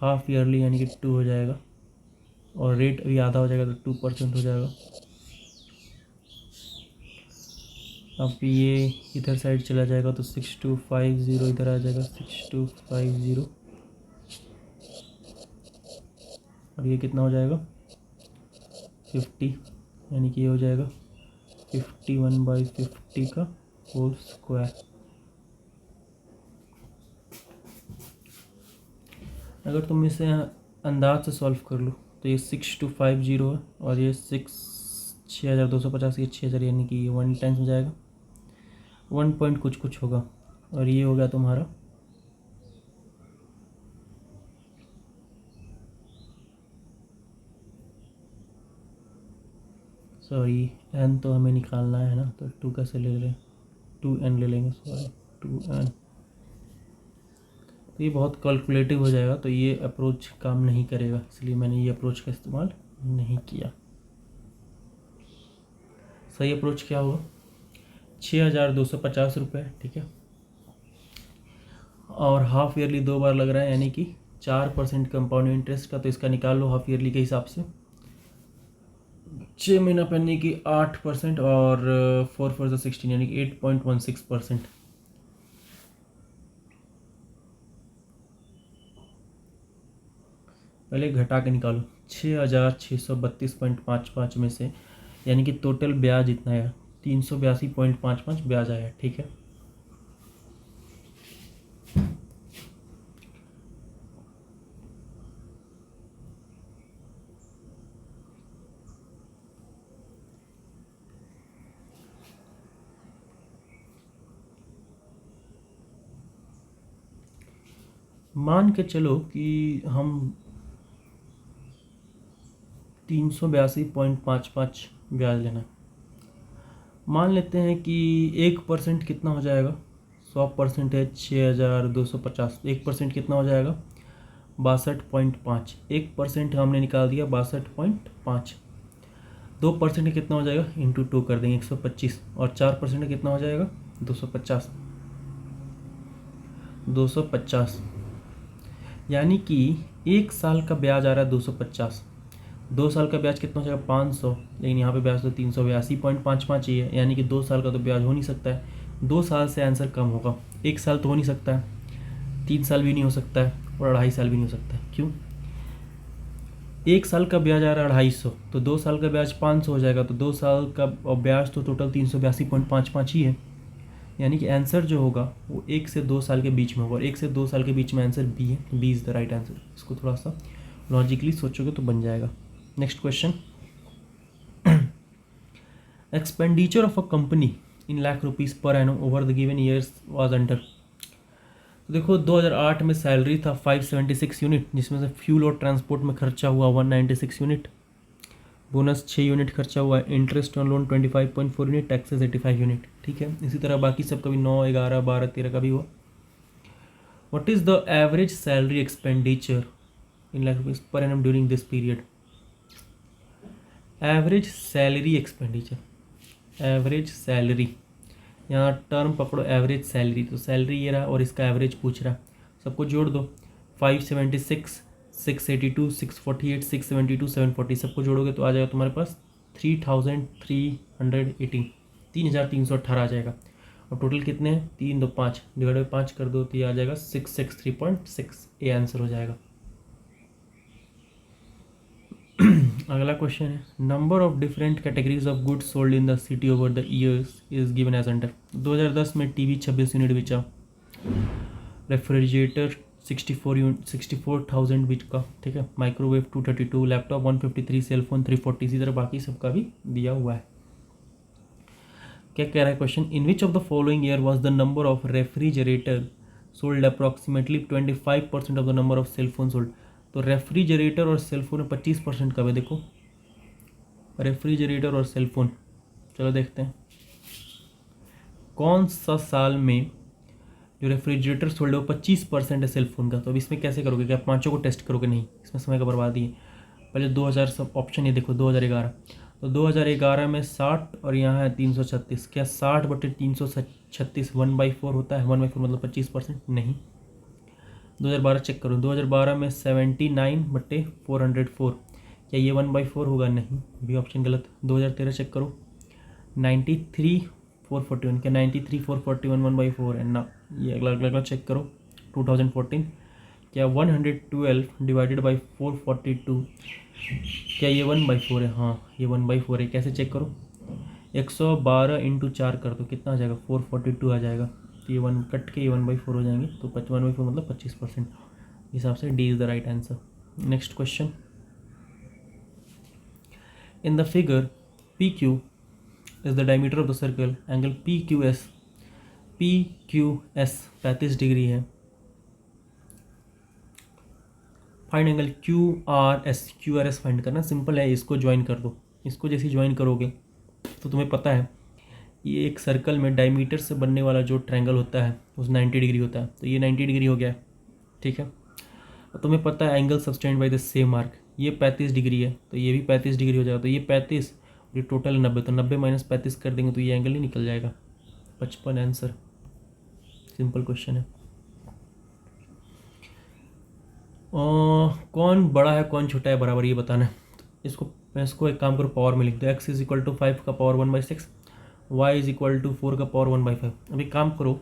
हाफ ईयरली यानी कि 2 हो जाएगा, और रेट अभी आधा हो जाएगा तो 2% हो जाएगा। अब ये इधर साइड चला जाएगा तो 6250 इधर आ जाएगा 6250, और ये कितना हो जाएगा 50, यानी कि ये हो जाएगा 51/50 का होल स्क्वायर। अगर तुम इसे अंदाज से सॉल्व कर लो तो ये 6250 है, और ये 6250, ये 6000, यानी कि ये 1 टाइम्स हो जाएगा, 1 पॉइंट कुछ होगा, और ये हो गया तुम्हारा सॉरी n तो हमें निकालना है ना, तो 2 कैसे ले लें, 2n ले लेंगे, सॉरी 2n। तो ये बहुत कैलकुलेटिव हो जाएगा, तो ये अप्रोच काम नहीं करेगा, इसलिए मैंने ये अप्रोच का इस्तेमाल नहीं किया। सही अप्रोच क्या होगा, 6250 रुपये, ठीक है, और हाफ ईयरली 2 बार लग रहा है, यानी कि 4% कंपाउंड इंटरेस्ट का, तो इसका निकाल लो हाफ ईयरली के हिसाब से। 6 महीना पहनने की 8%, और 4 4 16, यानी कि 8.16%। पहले घटा के निकालो 6632.55 में से, यानी कि टोटल ब्याज इतना है 382.55 ब्याज आया, ठीक है। मान के चलो कि हम 382.55 ब्याज लेना, मान लेते हैं कि 1% कितना हो जाएगा, 100% है 6250, 1% कितना हो जाएगा 62.5, 1% हमने निकाल दिया 62.5, 2% कितना हो जाएगा इंटू 2 कर देंगे 125, और 4% कितना हो जाएगा 250, 250, यानी कि 1 साल का ब्याज आ रहा है 250, 2 साल का ब्याज कितना हो जाएगा 500, लेकिन यहाँ पे ब्याज तो 382.55 ही है, यानी कि 2 साल का तो ब्याज हो नहीं सकता है, 2 साल से आंसर कम होगा, 1 साल तो हो नहीं सकता है, 3 साल भी नहीं हो सकता है, और 2.5 साल भी नहीं हो सकता है। क्यों, 1 साल का ब्याज आ रहा है 250, तो 2 साल का ब्याज 500 हो जाएगा, तो 2 साल का ब्याज तो टोटल 382.55 ही है, यानी कि आंसर जो होगा वो 1 से 2 साल के बीच में होगा, और 1 से 2 साल के बीच में आंसर बी है, B is the right answer. इसको थोड़ा सा लॉजिकली सोचोगे तो बन जाएगा। Next question, expenditure of a company in lakh rupees per annum over the given years was under. तो देखो 2008 में सैलरी था 576 यूनिट, जिसमें से फ्यूल और ट्रांसपोर्ट में खर्चा हुआ 196 यूनिट, बोनस 6 यूनिट खर्चा हुआ, interest on loan 25.4 unit, taxes 85 unit. ठीक है, इसी तरह बाकी सब का भी 9, 11, 12, 13 का भी हुआ। What is the average salary expenditure in lakh rupees per annum during this period. Average salary expenditure, average salary, यहाँ टर्म पकड़ो एवरेज सैलरी, तो सैलरी ये रहा और इसका एवरेज पूछ रहा, सबको जोड़ दो, 576, 682, 648, 672, 740, सबको जोड़ोगे तो आ जाएगा तुम्हारे पास 3318, 3318 आ जाएगा। और टोटल कितने हैं, 3 2 5 डिवाइड बाई 5 कर दो तो ये आ जाएगा 663.6, ये आंसर हो जाएगा। अगला क्वेश्चन है, number of different categories of goods sold in the city over the years is given as under. 2010 में टीवी 26 यूनिट बेचा, रेफ्रिजरेटर 64,000 बिका, ठीक है, माइक्रोवेव 232, लैपटॉप 153, सेलफोन 340, इसी तरह बाकी सबका भी दिया हुआ है। क्या कह रहा है question, in which of the following year was the number of refrigerator sold approximately 25% of the number of cellphone sold. तो रेफ्रिजरेटर और सेलफोन में 25% कब है, देखो रेफ्रिजरेटर और सेलफोन, चलो देखते हैं कौन सा साल में जो रेफ्रिजरेटर सोल्ड है वो 25% है सेलफोन का। तो अब इसमें कैसे करोगे, क्या आप पाँचों को टेस्ट करोगे, नहीं, इसमें समय का बर्बादी है। पहले 2000 सब ऑप्शन ये देखो, 2011, तो 2011 में 60 और यहाँ है 336, क्या 60/336 1/4 होता है, 1/4 मतलब 25%, नहीं। 2012 चेक करो, 2012 में 79/404, क्या ये 1/4 होगा, नहीं, भी ऑप्शन गलत। 2013 चेक करो, 93/441, क्या 93/441 1/4 है, ना, ये अगला चेक करो। 2014, क्या 112 डिवाइडेड बाई 442, क्या ये 1/4 है, हाँ ये 1/4 है। कैसे चेक करो, 112 × 4 कर दो, कितना आ जाएगा, 442 आ जाएगा। तो ये 1 कट के ये 1/4 हो जाएंगे, तो 1/4 मतलब 25%, हिसाब से D is the right answer. Next question, in the figure P Q is the diameter of the circle, angle P Q S 35 degree है। Find angle Q R S find करना, सिंपल है, इसको ज्वाइन कर दो। इसको जैसे join करोगे तो तुम्हें पता है ये एक सर्कल में डायमीटर से बनने वाला जो ट्रायंगल होता है उस 90 डिग्री होता है, तो ये 90 डिग्री हो गया, ठीक है। और तुम्हें पता है angle subtend by the same mark, ये 35 डिग्री है तो ये भी 35 डिग्री हो जाएगा, तो ये 35 और ये टोटल 90, तो 90 - 35 कर देंगे तो ये एंगल ही निकल जाएगा, 55 आंसर। सिंपल क्वेश्चन है। कौन बड़ा है कौन छोटा है बराबर ये बताना है। तो इसको एक काम करो, पावर में लिख दो, x = 5 का पावर 1/6, y = 4 का पावर 1/5। अभी काम करो,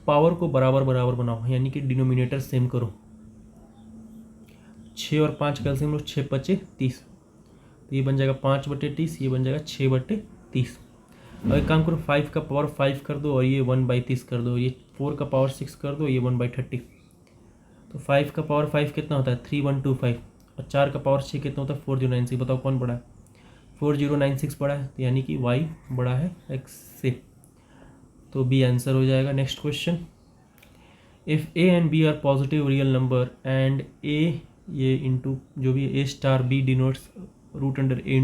पावर को बराबर बराबर बनाओ, यानी कि डिनोमिनेटर सेम करो। 6 और 5 का एलसीएम लो, 6 × 5 = 30, तो ये बन जाएगा 5/30, ये बन जाएगा 6/30। अब एक काम करो, 5 का पावर 5 कर दो और ये 1/30 कर दो, ये 4 का पावर 6 कर दो, ये 1/30। तो 5 का पावर 5 कितना होता है, 3125, और 4 का पावर 6 कितना होता है, 4096। बताओ कौन बड़ा है, 4096 बड़ा है, तो यानी कि y बड़ा है x से, तो बी आंसर हो जाएगा। Next question, if a and b are positive real number and a ये इंटू जो भी a star b denotes √a ×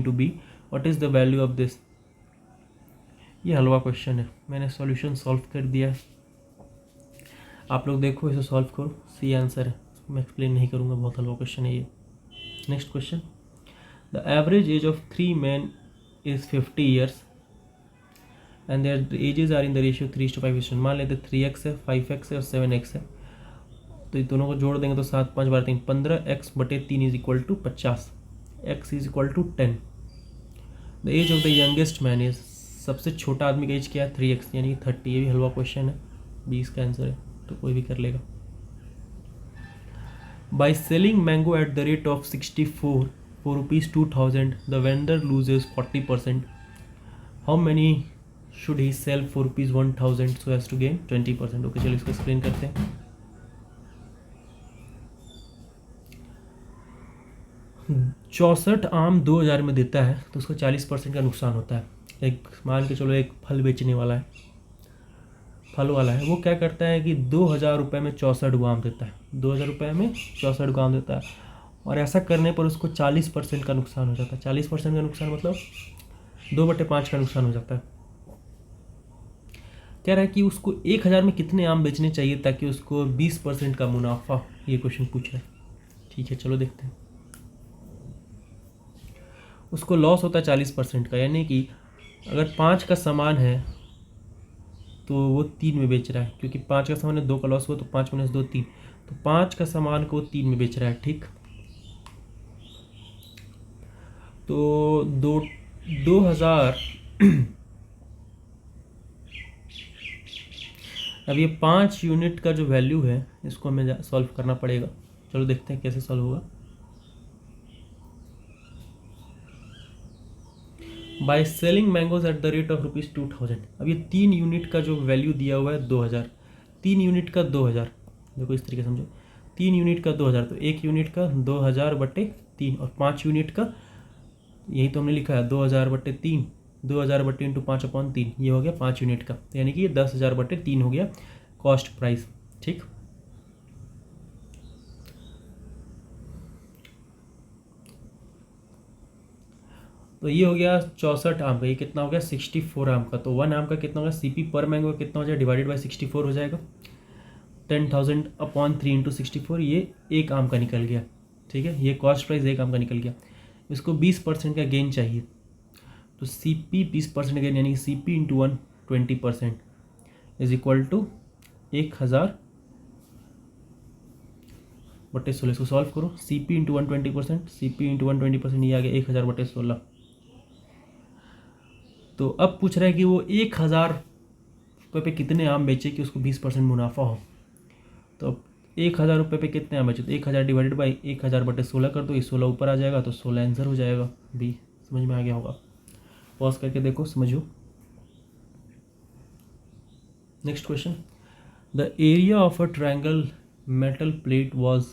b, what is the value of this. ये हलवा क्वेश्चन है, मैंने सॉल्यूशन सॉल्व कर दिया है, आप लोग देखो इसे सॉल्व करो, सी आंसर है, मैं एक्सप्लेन नहीं करूँगा, बहुत हलवा क्वेश्चन है ये। Next question, the average age of 3 men is 50 years and their ages are in the ratio 3:5। मान लेते 3x है, 5x है और 7x है, तो ये दोनों को जोड़ देंगे तो 7 × 5 = 3, 15x/3 = 50, x = 10। The age of the youngest man is, सबसे छोटा आदमी का एज क्या है, 3x यानी 30। ये भी हलवा क्वेश्चन है, 20 का आंसर है, तो कोई भी कर लेगा। By selling mango at the rate of 64 for ₹2000, the vendor loses 40%. How many should he sell for ₹1000 so as to gain 20%? Okay, चलो इसको एक्सप्लेन करते हैं। 64 आम 2000 में देता है तो उसको 40% का नुकसान होता है। एक मान के चलो एक फल बेचने वाला है, फल वाला है, वो क्या करता है कि 2000 रुपये में 64 गो आम देता है, 2000 रुपये में 64 गो आम देता है, और ऐसा करने पर उसको 40% का नुकसान हो जाता है। 40% का नुकसान मतलब 2/5 का नुकसान हो जाता है। कह रहा है कि उसको 1000 में कितने आम बेचने चाहिए ताकि उसको 20% का मुनाफा, ये क्वेश्चन पूछ रहा है। ठीक है, चलो देखते हैं। उसको लॉस होता है 40% का, यानी कि अगर 5 का सामान है तो वो 3 में बेच रहा है, क्योंकि 5 का सामान है, 2 का लॉस हुआ तो 5 - 2 3, तो 5 का सामान को 3 में बेच रहा है। ठीक, तो 2000 अब ये 5 यूनिट का जो वैल्यू है इसको हमें सॉल्व करना पड़ेगा। चलो देखते हैं कैसे सॉल्व होगा। By selling mangoes at the rate of ₹2000। अब ये 3 यूनिट का जो वैल्यू दिया हुआ है 2000, 3 यूनिट का 2000, देखो इस तरीके समझो, 3 यूनिट का 2000, तो 1 यूनिट का 2000/3, और 5 यूनिट का, यही तो हमने लिखा है 2000/3, 2000 × 5/3, ये हो गया 5 यूनिट का, यानी कि ये 10,000/3 हो गया कॉस्ट प्राइस। ठीक, तो ये हो गया 64 आम का, ये कितना हो गया 64 आम का, तो 1 आम का कितना होगा, CP पर मैंगो कितना हो जाएगा, डिवाइडेड बाई 64 हो जाएगा, 10,000/3 × 64, ये 1 आम का निकल गया। ठीक है, ये कॉस्ट प्राइस 1 आम का निकल गया। इसको 20% का गेन चाहिए, तो CP 20% गेन, यानी CP × 1 20% इज इक्वल टू 1000/16। इसको सॉल्व करो, CP × 1 20%, CP × 1 20%, ये आ गया 1000/16। तो अब पूछ रहा है कि वो 1000 रुपये पे कितने आम बेचे कि उसको 20% मुनाफा हो। तो अब 1000 रुपये पे कितने आम बेचे, तो 1000 डिवाइडेड बाई 1000/16 कर दो, ये 16 ऊपर आ जाएगा, तो 16 आंसर हो जाएगा। बी समझ में आ गया होगा, पॉज करके देखो समझो। Next question, the area of a triangle metal plate was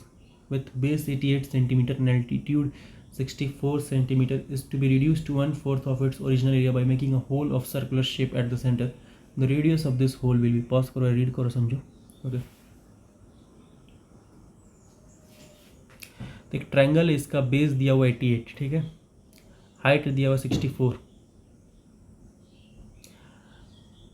with base 88 centimetre and altitude 64 centimeter is to be reduced to 1/4 of its original area by making a hole of circular shape at the center. The radius of this hole will be, pause करो, read करो, समझो। Okay, तो एक triangle है, इसका base दिया हुआ 88, ठीक है, हाइट दिया हुआ 64,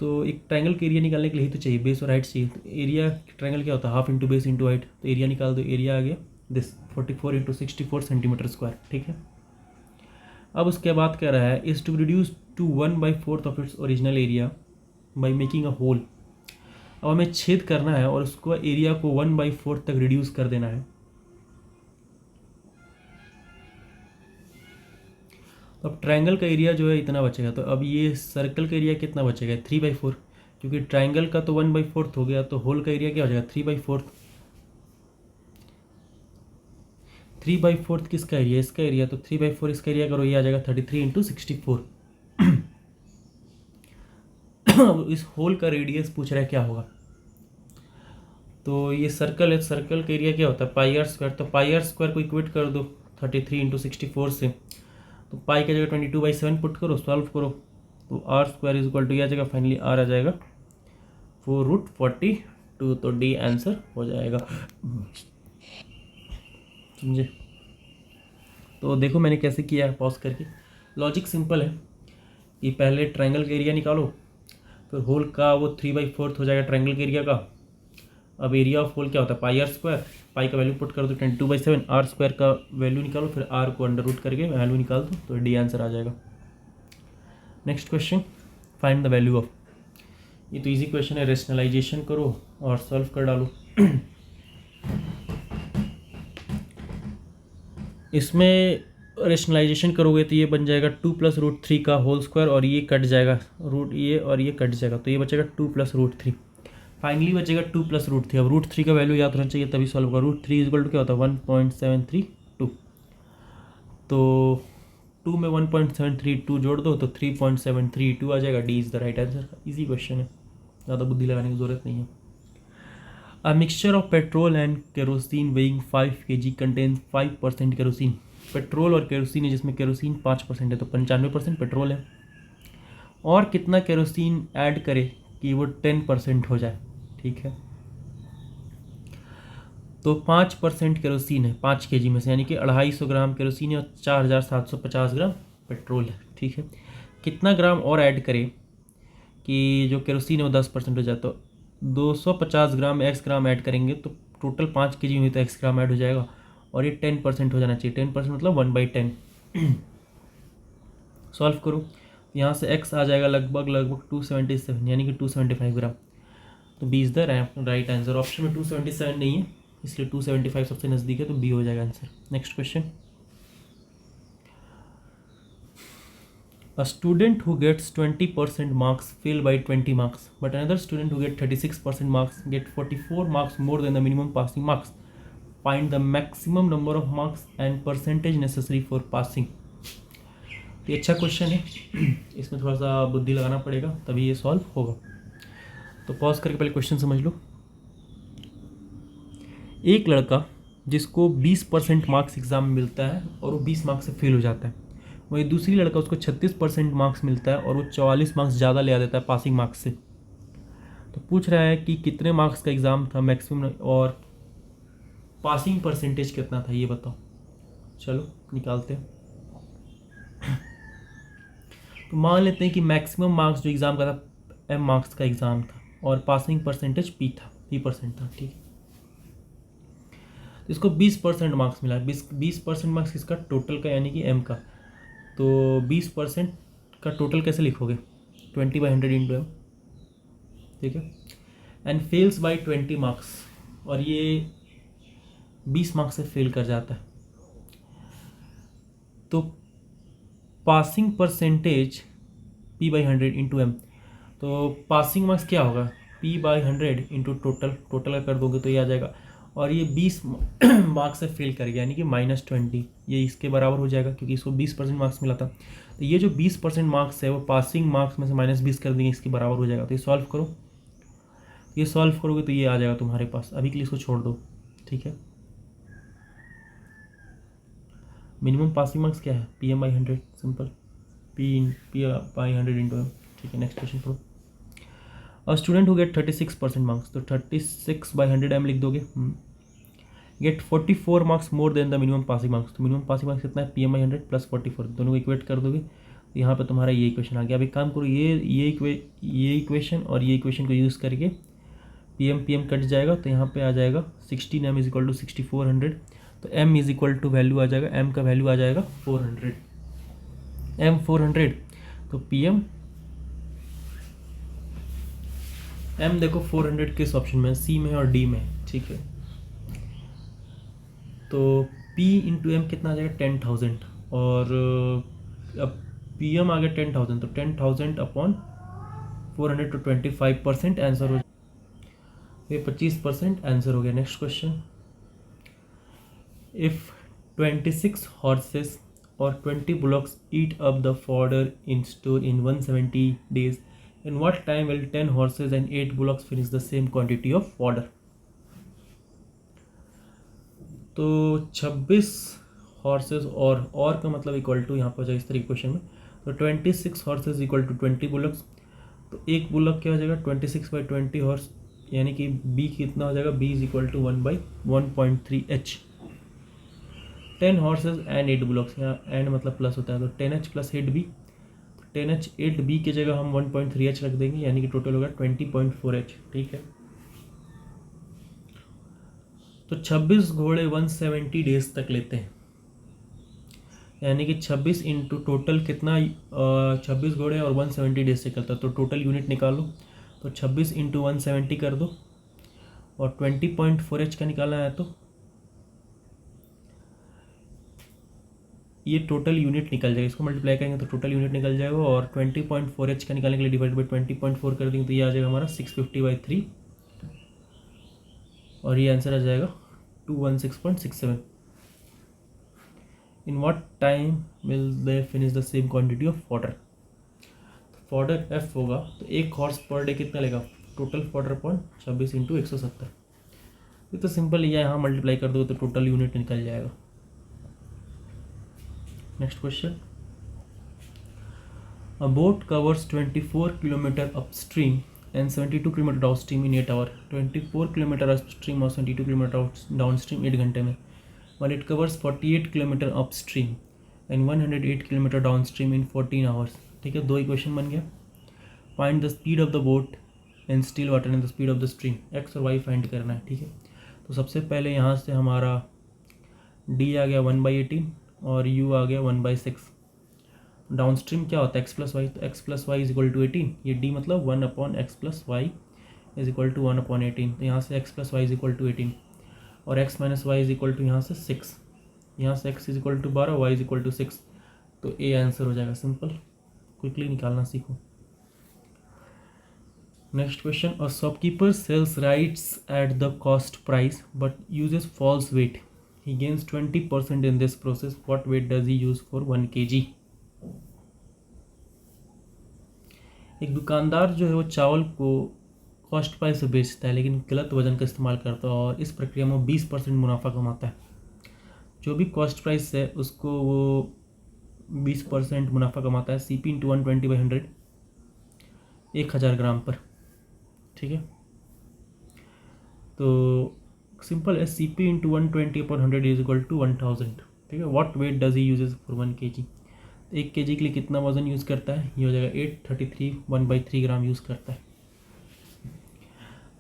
तो एक ट्रायंगल का एरिया निकालने के लिए ही तो चाहिए, बेस और हाइट चाहिए। तो एरिया ट्रायंगल क्या होता है, half into base into height, तो एरिया निकाल दो, एरिया आ गया दिस 44 × 64 सेंटीमीटर स्क्वायर। ठीक है, अब उसके बाद कह रहा है is to reduce to 1/4 of its original area by making a hole. अब हमें छेद करना है और उसको एरिया को 1/4 तक रिड्यूस कर देना है। तो अब ट्रायंगल का एरिया जो है इतना बचेगा, तो अब ये सर्कल का एरिया कितना बचेगा 3/4, क्योंकि ट्रायंगल का तो 1/4 हो गया, तो होल का एरिया क्या हो जाएगा 3/4। 3/4 किसका एरिया, इसका एरिया, तो 3/4 इसका एरिया करो, ये आ जाएगा 33 × 64। अब इस होल का रेडियस पूछ रहा है क्या होगा, तो ये सर्कल है, सर्कल का एरिया क्या होता है πr², तो πr² को इक्वेट कर दो 33 × 64 से, तो पाई की जगह 22/7 पुट करो, सॉल्व करो, तो r² इज इक्वल टू, यह जगह फाइनली r आ जाएगा 4√42, तो डी आंसर हो जाएगा। समझे, तो देखो मैंने कैसे किया है, पॉज करके। लॉजिक सिंपल है कि पहले ट्रायंगल का एरिया निकालो, फिर होल का वो 3/4 हो जाएगा ट्रायंगल के एरिया का। अब एरिया ऑफ होल क्या होता है πr², पाई का वैल्यू पुट कर दो 22/7, r² का वैल्यू निकालो, फिर r को अंडर रूट करके वैल्यू निकाल दो, तो डी आंसर आ जाएगा। Next question, find the value of, ये तो इजी क्वेश्चन है, रेशनलाइजेशन करो और सॉल्व कर डालो। इसमें रेशनलाइजेशन करोगे तो ये बन जाएगा 2 + √3 का होल स्क्वायर, और ये कट जाएगा रूट, ये और ये कट जाएगा, तो ये बचेगा 2 + √3, फाइनली बचेगा 2 + √3। अब √3 का वैल्यू याद होना चाहिए तभी सॉल्व होगा। √3 इज इक्वल टू क्या होता है 1.732, तो 2 में 1.732 जोड़ दो तो 3.732 आ जाएगा, D is the right answer. Easy question है, ज़्यादा बुद्धि लगाने की ज़रूरत नहीं है। A mixture of petrol and kerosene weighing 5 kg contains 5% kerosene. Petrol और केरोसिन है, जिसमें केरोसिन 5% है तो 95% पेट्रोल है। और कितना केरोसिन ऐड करे कि वो 10% हो जाए, ठीक है। तो 5% केरोसिन है 5 kg में से, यानी कि 250 ग्राम केरोसिन है और 4750 ग्राम पेट्रोल है, ठीक है। कितना ग्राम और ऐड करे कि जो केरोसिन है वो 10% हो जाए, तो 250 ग्राम एक्स ग्राम ऐड करेंगे तो टोटल 5 kg में तो एक्स ग्राम ऐड हो जाएगा और ये 10% हो जाना चाहिए। 10% मतलब 1/10। सॉल्व करो, यहाँ से एक्स आ जाएगा लगभग 277, यानी कि 275 ग्राम। तो B is the right answer. Option में 277 नहीं है, इसलिए 275 सबसे नज़दीक है, तो बी हो जाएगा answer. Next question. A student who gets 20% marks fail by 20 marks, but another student who gets 36% marks get 44 marks more than the minimum passing marks. Find the maximum number of marks and percentage necessary for passing. तो ये अच्छा question है, इसमें थोड़ा सा बुद्धि लगाना पड़ेगा तभी ये सॉल्व होगा। तो पॉज करके पहले क्वेश्चन समझ लो। एक लड़का जिसको 20% मार्क्स एग्ज़ाम में मिलता है और वो 20 मार्क्स से फेल हो जाता है, वही दूसरी लड़का उसको 36% मार्क्स मिलता है और वो 44 मार्क्स ज़्यादा ले आ देता है पासिंग मार्क्स से। तो पूछ रहा है कि कितने मार्क्स का एग्ज़ाम था मैक्सिमम और पासिंग परसेंटेज कितना था, ये बताओ। चलो निकालते हैं। तो मान लेते हैं कि मैक्सिमम मार्क्स जो एग्ज़ाम का था m मार्क्स का एग्ज़ाम था और पासिंग परसेंटेज p% था, ठीक है। तो इसको 20% मार्क्स मिला। 20% मार्क्स किसका? टोटल का, यानी कि m का। तो 20% का टोटल कैसे लिखोगे? 20/100 इंटू m, ठीक है। एंड फेल्स बाय 20 मार्क्स, और ये 20 मार्क्स से फेल कर जाता है। तो passing percentage p/100 into m। तो पासिंग मार्क्स क्या होगा? p/100 इंटू टोटल का कर दोगे तो ये आ जाएगा। और ये 20 मार्क्स से फेल कर गया, यानी कि -20, ये इसके बराबर हो जाएगा क्योंकि इसको 20% मार्क्स मिला था। तो ये जो 20% मार्क्स है वो पासिंग मार्क्स में से -20 कर देंगे, इसके बराबर हो जाएगा। तो ये सॉल्व करो, ये सॉल्व करोगे तो ये आ जाएगा तुम्हारे पास। अभी के लिए इसको छोड़ दो, ठीक है। मिनिमम पासिंग मार्क्स क्या है? pm/100, simple, p/100 into m, ठीक है। नेक्स्ट क्वेश्चन पढ़ो। और स्टूडेंट हो गेट 36% मार्क्स, तो 36/100 m लिख दोगे। Get 44 marks more than the minimum passing marks, तो मिनिमम पासिंग मार्क्स कितना है? pm/100 प्लस 44, दोनों को इक्वेट कर दोगे तो यहाँ पे तुम्हारा ये इक्वेशन आ गया। अब एक काम करो, ये इक्वेशन और ये इक्वेशन को यूज़ करके pm कट जाएगा, तो यहाँ पे आ जाएगा 16m इज इक्वल टू 6400। तो m is equal to value आ जाएगा, m का वैल्यू आ जाएगा 400, m 400। तो pm m देखो 400 किस ऑप्शन में? सी में और डी में, ठीक है। तो p इंटू एम कितना आ जाएगा? 10,000, और अब pm आ गया 10,000, तो 10,000 अपॉन 400 तो 25% आंसर हो, ये 25% आंसर हो गया। Next question. इफ 26 हॉर्सेस और 20 bullocks eat up the fodder in store in 170 days, in what time will 10 horses and 8 bullocks finish the same quantity of fodder? तो 26 हॉर्सेस और का मतलब इक्वल टू, यहाँ पर हो जाएगा इस तरीके क्वेश्चन में। तो 26 हॉर्सेस इक्वल टू 20 बुलक्स, तो एक बुलक क्या हो जाएगा? 26/20 हॉर्स, यानी कि b कितना हो जाएगा? b is equal to 1/1.3 h। 10 horses and 8 bullocks, यहाँ एंड मतलब प्लस होता है, तो 10h plus 8b। 10h 8b की जगह हम 1.3h रख देंगे, यानी कि टोटल होगा 20.4h, ठीक है। तो 26 घोड़े 170 डेज तक लेते हैं, यानी कि 26 इंटू टोटल कितना? 26 घोड़े और 170 डेज से करता है, तो टोटल यूनिट निकालो। तो 26 इंटू 170 कर दो, और 20.4h का निकालना है, तो ये टोटल यूनिट निकल जाएगा। इसको मल्टीप्लाई करेंगे तो टोटल यूनिट निकल जाएगा, और 20.4h का निकालने के लिए डिवाइड बाई 20.4 कर देंगे तो ये आ जाएगा हमारा 650/3, और ये आंसर आ जाएगा 216.67। In what time will they finish the same quantity of fodder? Fodder F होगा, तो एक हॉर्स पर डे कितना लेगा? Total fodder upon 26 into 170। ये तो सिंपल ही है, यहाँ मल्टीप्लाई कर दो तो टोटल यूनिट निकल जाएगा। Next question, a boat covers 24 kilometer upstream and 72 kilometer downstream in 8 hours. 24 kilometer upstream और 72 kilometer downstream 8 घंटे में, while it covers 48 kilometer upstream and 108 kilometer downstream in 14 hours. ठीक है, दो इक्वेशन बन गया. Find the speed of the boat in still water and the speed of the stream. X और Y find करना है. ठीक है, तो सबसे पहले यहाँ से हमारा डी आ गया 1/18 और यू आ गया 1/6. डाउन स्ट्रीम क्या होता है, एक्स प्लस वाई, तो x plus y is equal to 18. ये डी मतलब 1/x plus y is equal to 1/18. तो यहाँ से x plus y is equal to 18 और x minus y is equal to यहाँ से 6. यहाँ से x is equal to 12, y is equal to 6. तो ए आंसर हो जाएगा. सिंपल, क्विकली निकालना सीखो. Next question, a shopkeeper sells rights at the cost price but uses false weight. He gains 20% in this process. What weight does he use for 1 kg. एक दुकानदार जो है वो चावल को कॉस्ट प्राइस से बेचता है लेकिन गलत वजन का इस्तेमाल करता है और इस प्रक्रिया में 20% मुनाफा कमाता है. जो भी कॉस्ट प्राइस है उसको वो 20% मुनाफा कमाता है. CP इंटू 120/100 1000 ग्राम पर. ठीक है, तो सिंपल है. CP into 120/100 is equal to 1000. ठीक है, what weight does he uses for 1 kg. 1 kg के लिए कितना वजन यूज़ करता है, ये हो जाएगा 833 1/3 ग्राम यूज़ करता है.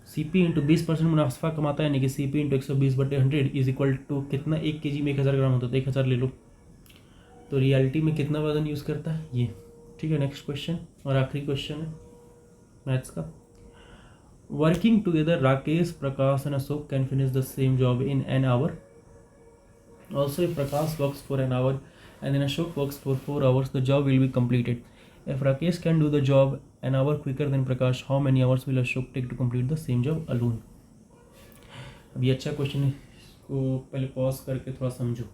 CP इंटू 20% मुनाफा कमाता है, यानी कि CP into 120/100 is equal to कितना, 1 kg में 1000 ग्राम होता है तो 1000 ले लो. तो रियलिटी में कितना वजन यूज़ करता है ये. ठीक है, नेक्स्ट क्वेश्चन और आखिरी क्वेश्चन है मैथ्स का. Working together Rakesh, Prakash and Ashok can finish the same job in an hour. Also if Prakash works for an hour and then Ashok works for 4 hours, the job will be completed. If Rakesh can do the job an hour quicker than Prakash, how many hours will Ashok take to complete the same job alone? अब ये अच्छा question है, इसको पहले pause करके थोड़ा समझो.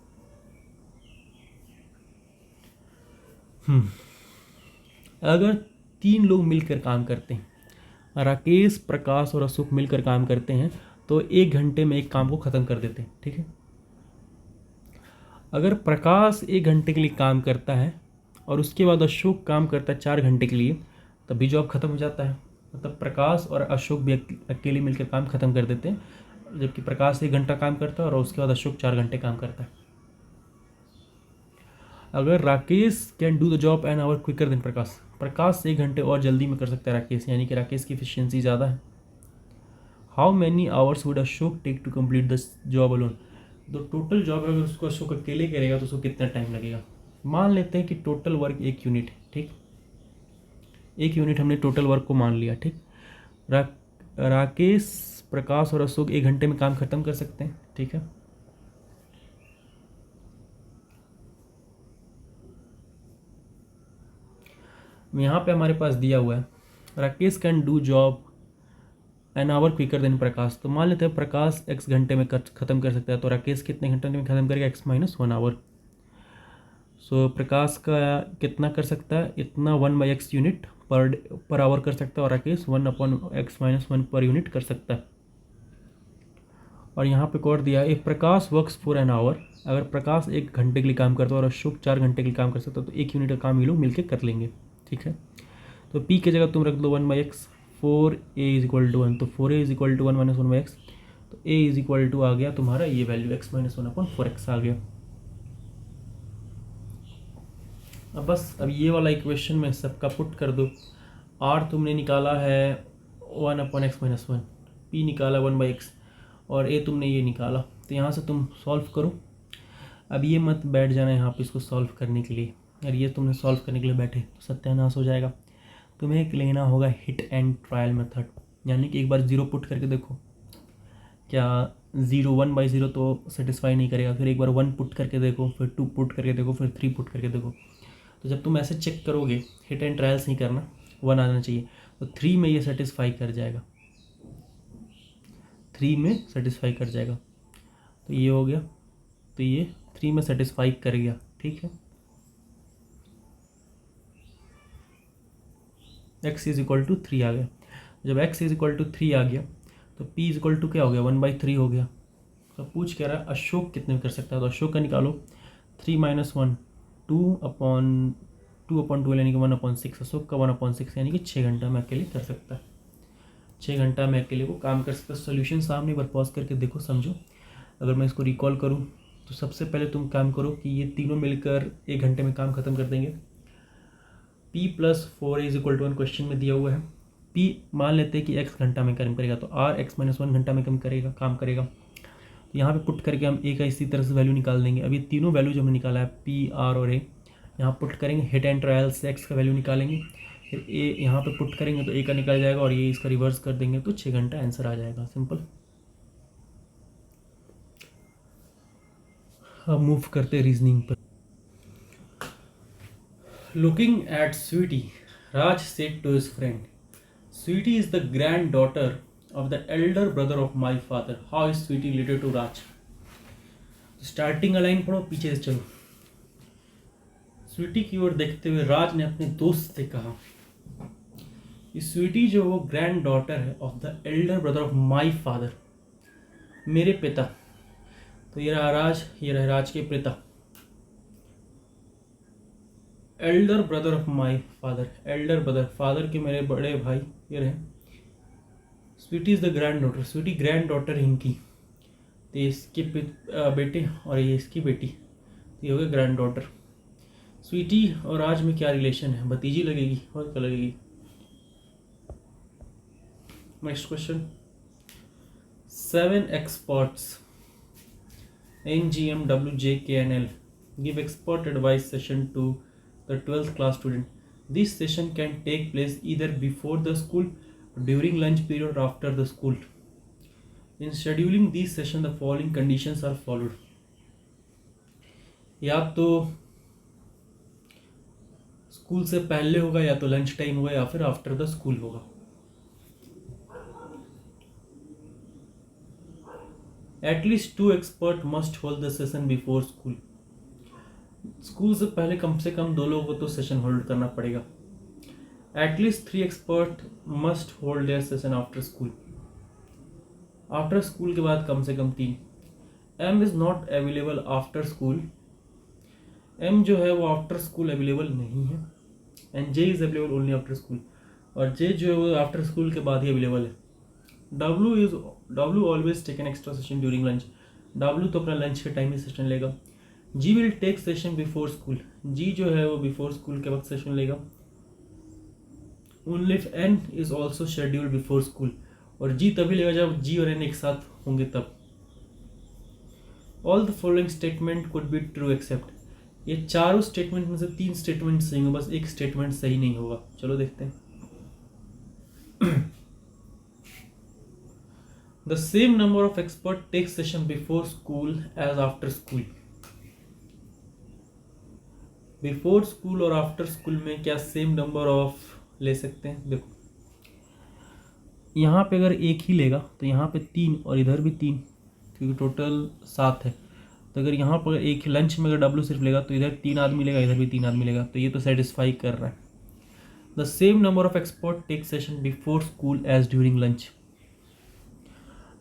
अगर 3 लोग मिलकर काम करते हैं, राकेश, प्रकाश और अशोक मिलकर काम करते हैं तो 1 घंटे में एक काम को ख़त्म कर देते हैं. ठीक है, अगर प्रकाश 1 घंटे के लिए काम करता है और उसके बाद अशोक काम करता है 4 घंटे के लिए, तब भी जॉब ख़त्म हो जाता है. मतलब प्रकाश और अशोक भी अकेले मिलकर काम ख़त्म कर देते हैं, जबकि प्रकाश 1 घंटा काम करता है और उसके बाद अशोक 4 घंटे काम करता है. अगर Rakesh can do the job an hour quicker than Prakash, Prakash 1 घंटे और जल्दी में कर सकता है राकेश, यानी कि राकेश की एफिशिएंसी ज़्यादा है. How many hours would Ashok take to complete the job alone. तो टोटल जॉब अगर उसको अशोक अकेले करेगा तो उसको कितना टाइम लगेगा. मान लेते हैं कि टोटल वर्क 1 यूनिट है. ठीक, 1 यूनिट हमने टोटल वर्क को मान लिया. ठीक, राकेश, प्रकाश और अशोक 1 घंटे में काम खत्म कर सकते हैं. ठीक है, यहाँ पे हमारे पास दिया हुआ है Rakesh can do job an hour quicker than Prakash. तो मान लेते हैं प्रकाश x घंटे में ख़त्म कर सकता है, तो राकेश कितने घंटे में ख़त्म करेगा, x माइनस 1 आवर. सो प्रकाश का कितना कर सकता है, इतना 1/x यूनिट पर आवर कर सकता है और Rakesh 1/x minus 1 per unit कर सकता है. और यहाँ पे कोड दिया है, if Prakash works for an hour, अगर प्रकाश 1 घंटे के लिए काम करता है और अशोक 4 घंटे के लिए काम कर सकता है तो 1 यूनिट का काम ये लोग मिलकर कर लेंगे. ठीक है, तो P की जगह तुम रख दो 1/x, 4a is equal to 1. तो 4a is equal to 1 minus 1/x, तो a इज इक्वल टू आ गया तुम्हारा ये वैल्यू x माइनस 1/4x आ गया. अब बस अब ये वाला इक्वेशन में सबका पुट कर दो. r तुमने निकाला है 1/x माइनस 1, p निकाला 1/x और a तुमने ये निकाला. तो यहाँ से तुम सॉल्व करो. अब ये मत बैठ जाना यहाँ पे इसको सॉल्व करने के लिए. अगर ये तुमने सॉल्व करने के लिए बैठे तो सत्यानाश हो जाएगा. तुम्हें एक लेना होगा हिट एंड ट्रायल मेथड, यानी कि एक बार 0 पुट करके देखो, क्या 1/0 तो सेटिस्फाई नहीं करेगा. फिर एक बार 1 पुट करके देखो, फिर 2 पुट करके देखो, फिर 3 पुट करके देखो. तो जब तुम ऐसे चेक करोगे, हिट एंड ट्रायल्स नहीं करना, 1 आना चाहिए, तो 3 में ये सेटिस्फाई कर जाएगा, 3 में सेटिस्फाई कर जाएगा. तो ये हो गया, तो ये 3 में सेटिस्फाई कर गया. ठीक है, x इज इक्वल टू 3 आ गया. जब x इज इक्वल टू 3 आ गया तो p इज इक्वल टू क्या हो गया, 1/3 हो गया. तो पूछ कह रहा है अशोक कितने में कर सकता है, तो अशोक का निकालो. 3 - 1 2/12 यानी कि 1/6, अशोक का 1/6 यानी कि 6 घंटा में अकेले कर सकता है। 6 घंटा में अकेले वो काम कर सकता है। सोल्यूशन सामने बार पॉज करके देखो, समझो। अगर मैं इसको रिकॉल करूँ तो सबसे पहले तुम काम करो कि ये तीनों मिलकर 1 घंटे में काम खत्म कर देंगे। P+4 = 1 क्वेश्चन में दिया हुआ है। P मान लेते हैं कि x घंटा में काम करेगा, तो R(x-1) घंटा में काम करेगा। तो यहाँ पे पुट करके हम a का इसी तरह से वैल्यू निकाल देंगे। अब ये तीनों वैल्यू जो हमने निकाला है P, R और A, यहाँ पुट करेंगे, हिट एंड ट्रायल से x का वैल्यू निकालेंगे, फिर a यहाँ पे पुट करेंगे तो a का निकल जाएगा और ये इसका रिवर्स कर देंगे तो 6 घंटा आंसर आ जाएगा। सिंपल। अब मूव करते रीजनिंग पर। Looking at Sweetie, Raj said to his friend, Sweetie is the granddaughter of the elder brother of my father. How is Sweetie related to Raj? Starting का लाइन पढ़ो, पीछे से चलो। स्वीटी की ओर देखते हुए राज ने अपने दोस्त से कहा, स्वीटी जो वो ग्रैंड डॉटर है of the Elder brother of my father, मेरे पिता। तो ये रहा राज, ये रहा राज के पिता। Elder brother of my father, elder brother father के मेरे बड़े भाई ये रहे। Sweety is the granddaughter, Sweety granddaughter इनकी, तो इसके बेटे और ये इसकी बेटी, तो ये हो गया ग्रैंड डॉटर। स्वीटी और राज में क्या रिलेशन है? भतीजी लगेगी और क्या लगेगी। Next question. 7 experts NGM WJKNL give expert advice session to the 12th class student. This session can take place either before the school, during lunch period or after the school. In scheduling these sessions, the following conditions are followed. या तो school से पहले होगा, या तो lunch time होगा, या फिर आफ्टर द स्कूल होगा। At least 2 experts must hold the session before school. School से पहले कम से कम 2 लोगों को तो सेशन होल्ड करना पड़ेगा। At least 3 experts must hold their session after school. After school के बाद कम से कम 3। M is not available after school. M जो है वो आफ्टर स्कूल अवेलेबल नहीं है। And J is available only after school. और J जो है वो आफ्टर स्कूल के बाद ही अवेलेबल है। W always take an extra session during lunch. W तो अपना लंच के टाइम में सेशन लेगा। G will take session before school. G जो है वो बिफोर स्कूल के वक्त सेशन लेगा। Only if N is also scheduled before school. और G तभी लेगा जब G और N एक साथ होंगे तब। All the following statement could be true except. ये चारों स्टेटमेंट में से 3 स्टेटमेंट सही होंगे, बस एक स्टेटमेंट सही नहीं होगा। चलो देखते हैं। The same number of experts take session before school as after school. Before school और after school में क्या same number of ले सकते हैं? देखो यहाँ पे अगर एक ही लेगा तो यहाँ पे 3 और इधर भी 3, क्योंकि टोटल 7 है। तो अगर यहाँ पर एक लंच में अगर W सिर्फ लेगा तो इधर 3 आदमी लेगा, इधर भी 3 आदमी लेगा, तो ये तो सेटिस्फाई कर रहा है। The same number of experts take session before school as during lunch.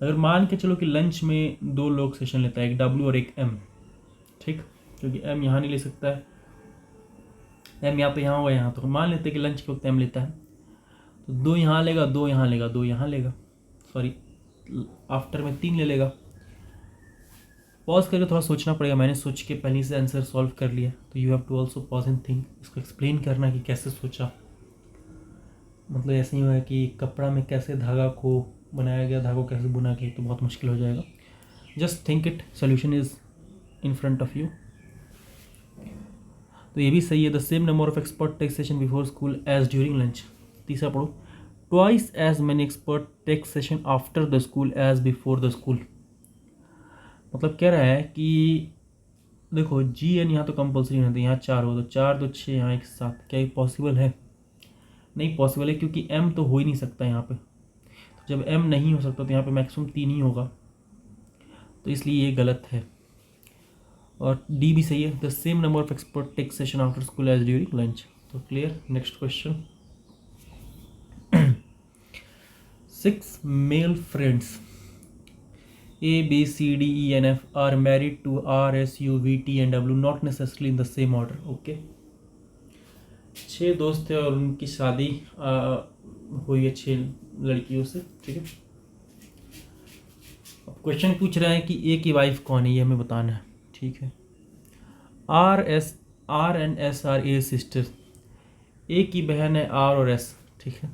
अगर मान के चलो कि लंच में 2 लोग सेशन लेता है, एक W और एक M, ठीक, क्योंकि M यहाँ नहीं ले सकता है, M यहाँ पे यहाँ होगा यहाँ, तो मान लेते हैं कि लंच के वक्त M लेता है, तो 2 यहाँ लेगा, 2 यहाँ लेगा, 2 यहाँ लेगा, सॉरी आफ्टर में 3 ले लेगा। पॉज करके थोड़ा सोचना पड़ेगा, मैंने सोच के पहले से आंसर सॉल्व कर लिया, तो you have to also pause and think. इसको एक्सप्लेन करना कि कैसे सोचा, मतलब ऐसे ही हुआ है कि कपड़ा में कैसे धागा को बनाया गया, धागों कैसे बुना गया, तो बहुत मुश्किल हो जाएगा। Just think it, solution is in front of you. तो ये भी सही है। The same number of expert take session before school as during lunch. तीसरा पढ़ो, twice as many expert take session after the school as before the school. मतलब कह रहा है कि देखो GN यहाँ तो कंपल्सरी नहीं था, यहाँ 4 हो, तो 4 तो 6 यहाँ एक साथ, क्या ये पॉसिबल है? नहीं पॉसिबल है, क्योंकि M तो हो ही नहीं सकता यहाँ पे। तो जब M नहीं हो सकता तो यहाँ पे मैक्सिमम 3 ही होगा, तो इसलिए ये गलत है। और D भी सही है। The same number of expert take session after school as during lunch. तो clear. Next question. 6 male friends A, B, C, D, E, and F are married to R, S, U, V, T, and W, not necessarily in the same order. Okay. 6 दोस्त थे और उनकी शादी हुई है 6 लड़कियों से, ठीक है। अब क्वेश्चन पूछ रहा है कि ए की वाइफ कौन है, ये हमें बताना है, ठीक है। आर एंड एस आर ए सिस्टर्स। ए की बहन है आर और एस, ठीक है।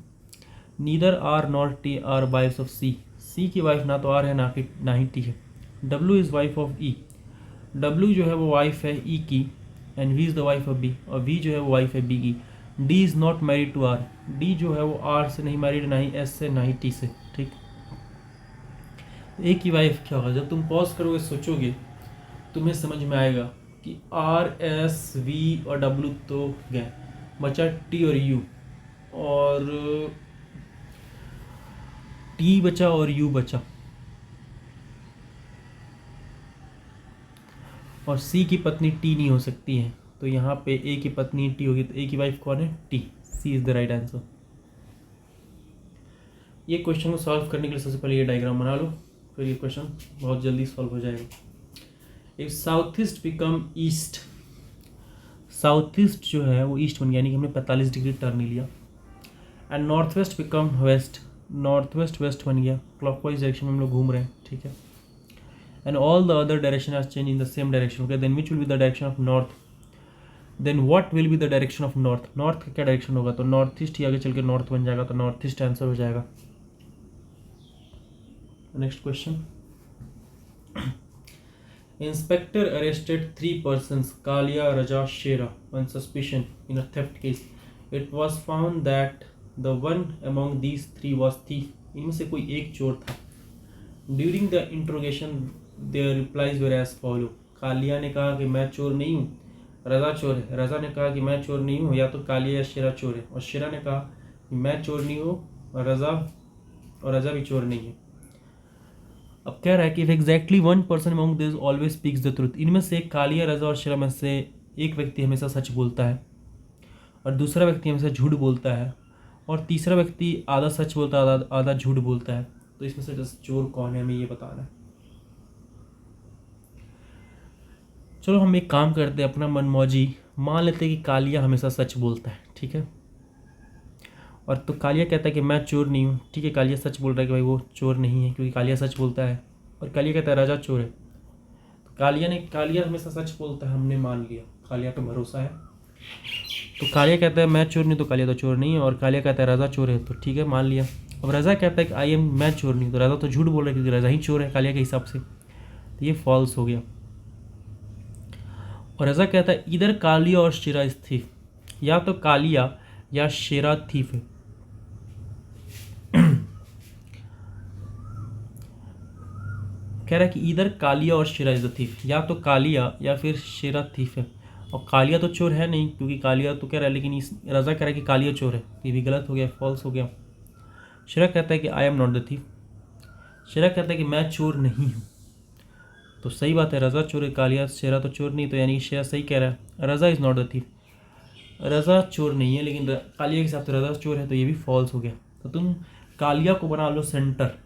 Neither R nor T are wives of C. C की वाइफ ना तो आर है ना ही टी है। W is wife of E. W जो है वो वाइफ है ई की, and V is the wife of B, और वी जो है वो वाइफ है बी की। D is not married to R. D जो है वो आर से नहीं मैरिड, ना ही एस से, ना ही टी से, ठीक। ए की वाइफ क्या होगा? जब तुम पॉज करोगे, सोचोगे, तुम्हें समझ में आएगा कि आर, एस, वी और डब्ल्यू तो गए, बचा टी और यू, और टी बचा और यू बचा, और सी की पत्नी टी नहीं हो सकती है, तो यहाँ पे ए की पत्नी टी होगी, तो ए की वाइफ कौन है? T. C is the right answer. ये क्वेश्चन को सॉल्व करने के लिए सबसे पहले ये डायग्राम बना लो, फिर ये क्वेश्चन बहुत जल्दी सॉल्व हो जाएगा। If south east become east, south east जो है वो ईस्ट बन गया, यानी कि हमने 45 डिग्री टर्न लिया। And north west become west, north west west बन गया, क्लॉकवाइज डायरेक्शन में हम लोग घूम रहे हैं, ठीक है। And all the other direction are change in the same direction, okay. Then which will be the direction of north? Then what will be the direction of north? North का क्या डायरेक्शन होगा? तो नॉर्थ ईस्ट ही आगे चल के north बन जाएगा, तो नॉर्थ ईस्ट आंसर हो जाएगा। Next question. Inspector arrested 3 persons, Kalia, Raja, Shera, on suspicion in a theft case. It was found that the one among these 3 was thief. इनमें से कोई एक चोर था। During the interrogation, their replies were as follow. Kaliya ने कहा कि मैं चोर नहीं हूँ, रजा चोर है। रजा ने कहा कि मैं चोर नहीं हूँ, या तो कालिया या शेरा चोर है। और शेरा ने कहा कि मैं चोर नहीं हूँ, और रजा भी चोर नहीं है। अब कह रहा है कि if exactly 1 person among this always speaks the truth. इनमें से कालिया, रजा और शेरा में से एक व्यक्ति हमेशा सच बोलता है, और दूसरा व्यक्ति हमेशा झूठ बोलता है, और तीसरा व्यक्ति आधा सच बोलता है, आधा झूठ बोलता है, तो इसमें से चोर कौन है, हमें ये बताना है। चलो हम एक काम करते हैं, अपना मनमौजी मान लेते हैं कि कालिया हमेशा सच बोलता है, ठीक है। और तो कालिया कहता है कि मैं चोर नहीं हूँ, ठीक है। कालिया सच बोल रहा है कि भाई वो चोर नहीं है, क्योंकि कालिया सच बोलता है। और कालिया कहता है राजा चोर है। तो कालिया हमेशा सच बोलता है, हमने मान लिया, कालिया पे भरोसा है। तो कालिया कहता है मैं चोर नहीं, तो कालिया तो चोर नहीं है। और कालिया कहता है राजा चोर है, तो ठीक है, मान लिया। अब राजा कहता है कि मैं चोर नहीं, तो राजा तो झूठ बोल रहा है, क्योंकि राजा ही चोर है कालिया के हिसाब से, तो ये फॉल्स हो गया। और राजा कहता है इधर कालिया और शेरा इज थीफ, या तो कालिया या शेरा थीफ है। कह रहा है कि इधर कालिया और शेरा इज द थीफ, या तो कालिया या फिर शेरा थीफ है। और कालिया तो चोर है नहीं, क्योंकि कालिया तो कह रहा है, लेकिन इस रजा कह रहा है कि कालिया चोर है, ये भी गलत हो गया, फॉल्स हो गया। शेरा कहता है कि I am not the thief. Shera कहता है कि मैं चोर नहीं हूँ, तो सही बात है, रजा चोर है, कालिया शेरा तो चोर नहीं, तो यानी शेरा सही कह रहा है, रजा इज़ नॉट द थीफ। रजा चोर नहीं है, लेकिन कालिया के हिसाब से रजा चोर है, तो ये भी फॉल्स हो गया। तो तुम कालिया को बना लो सेंटर,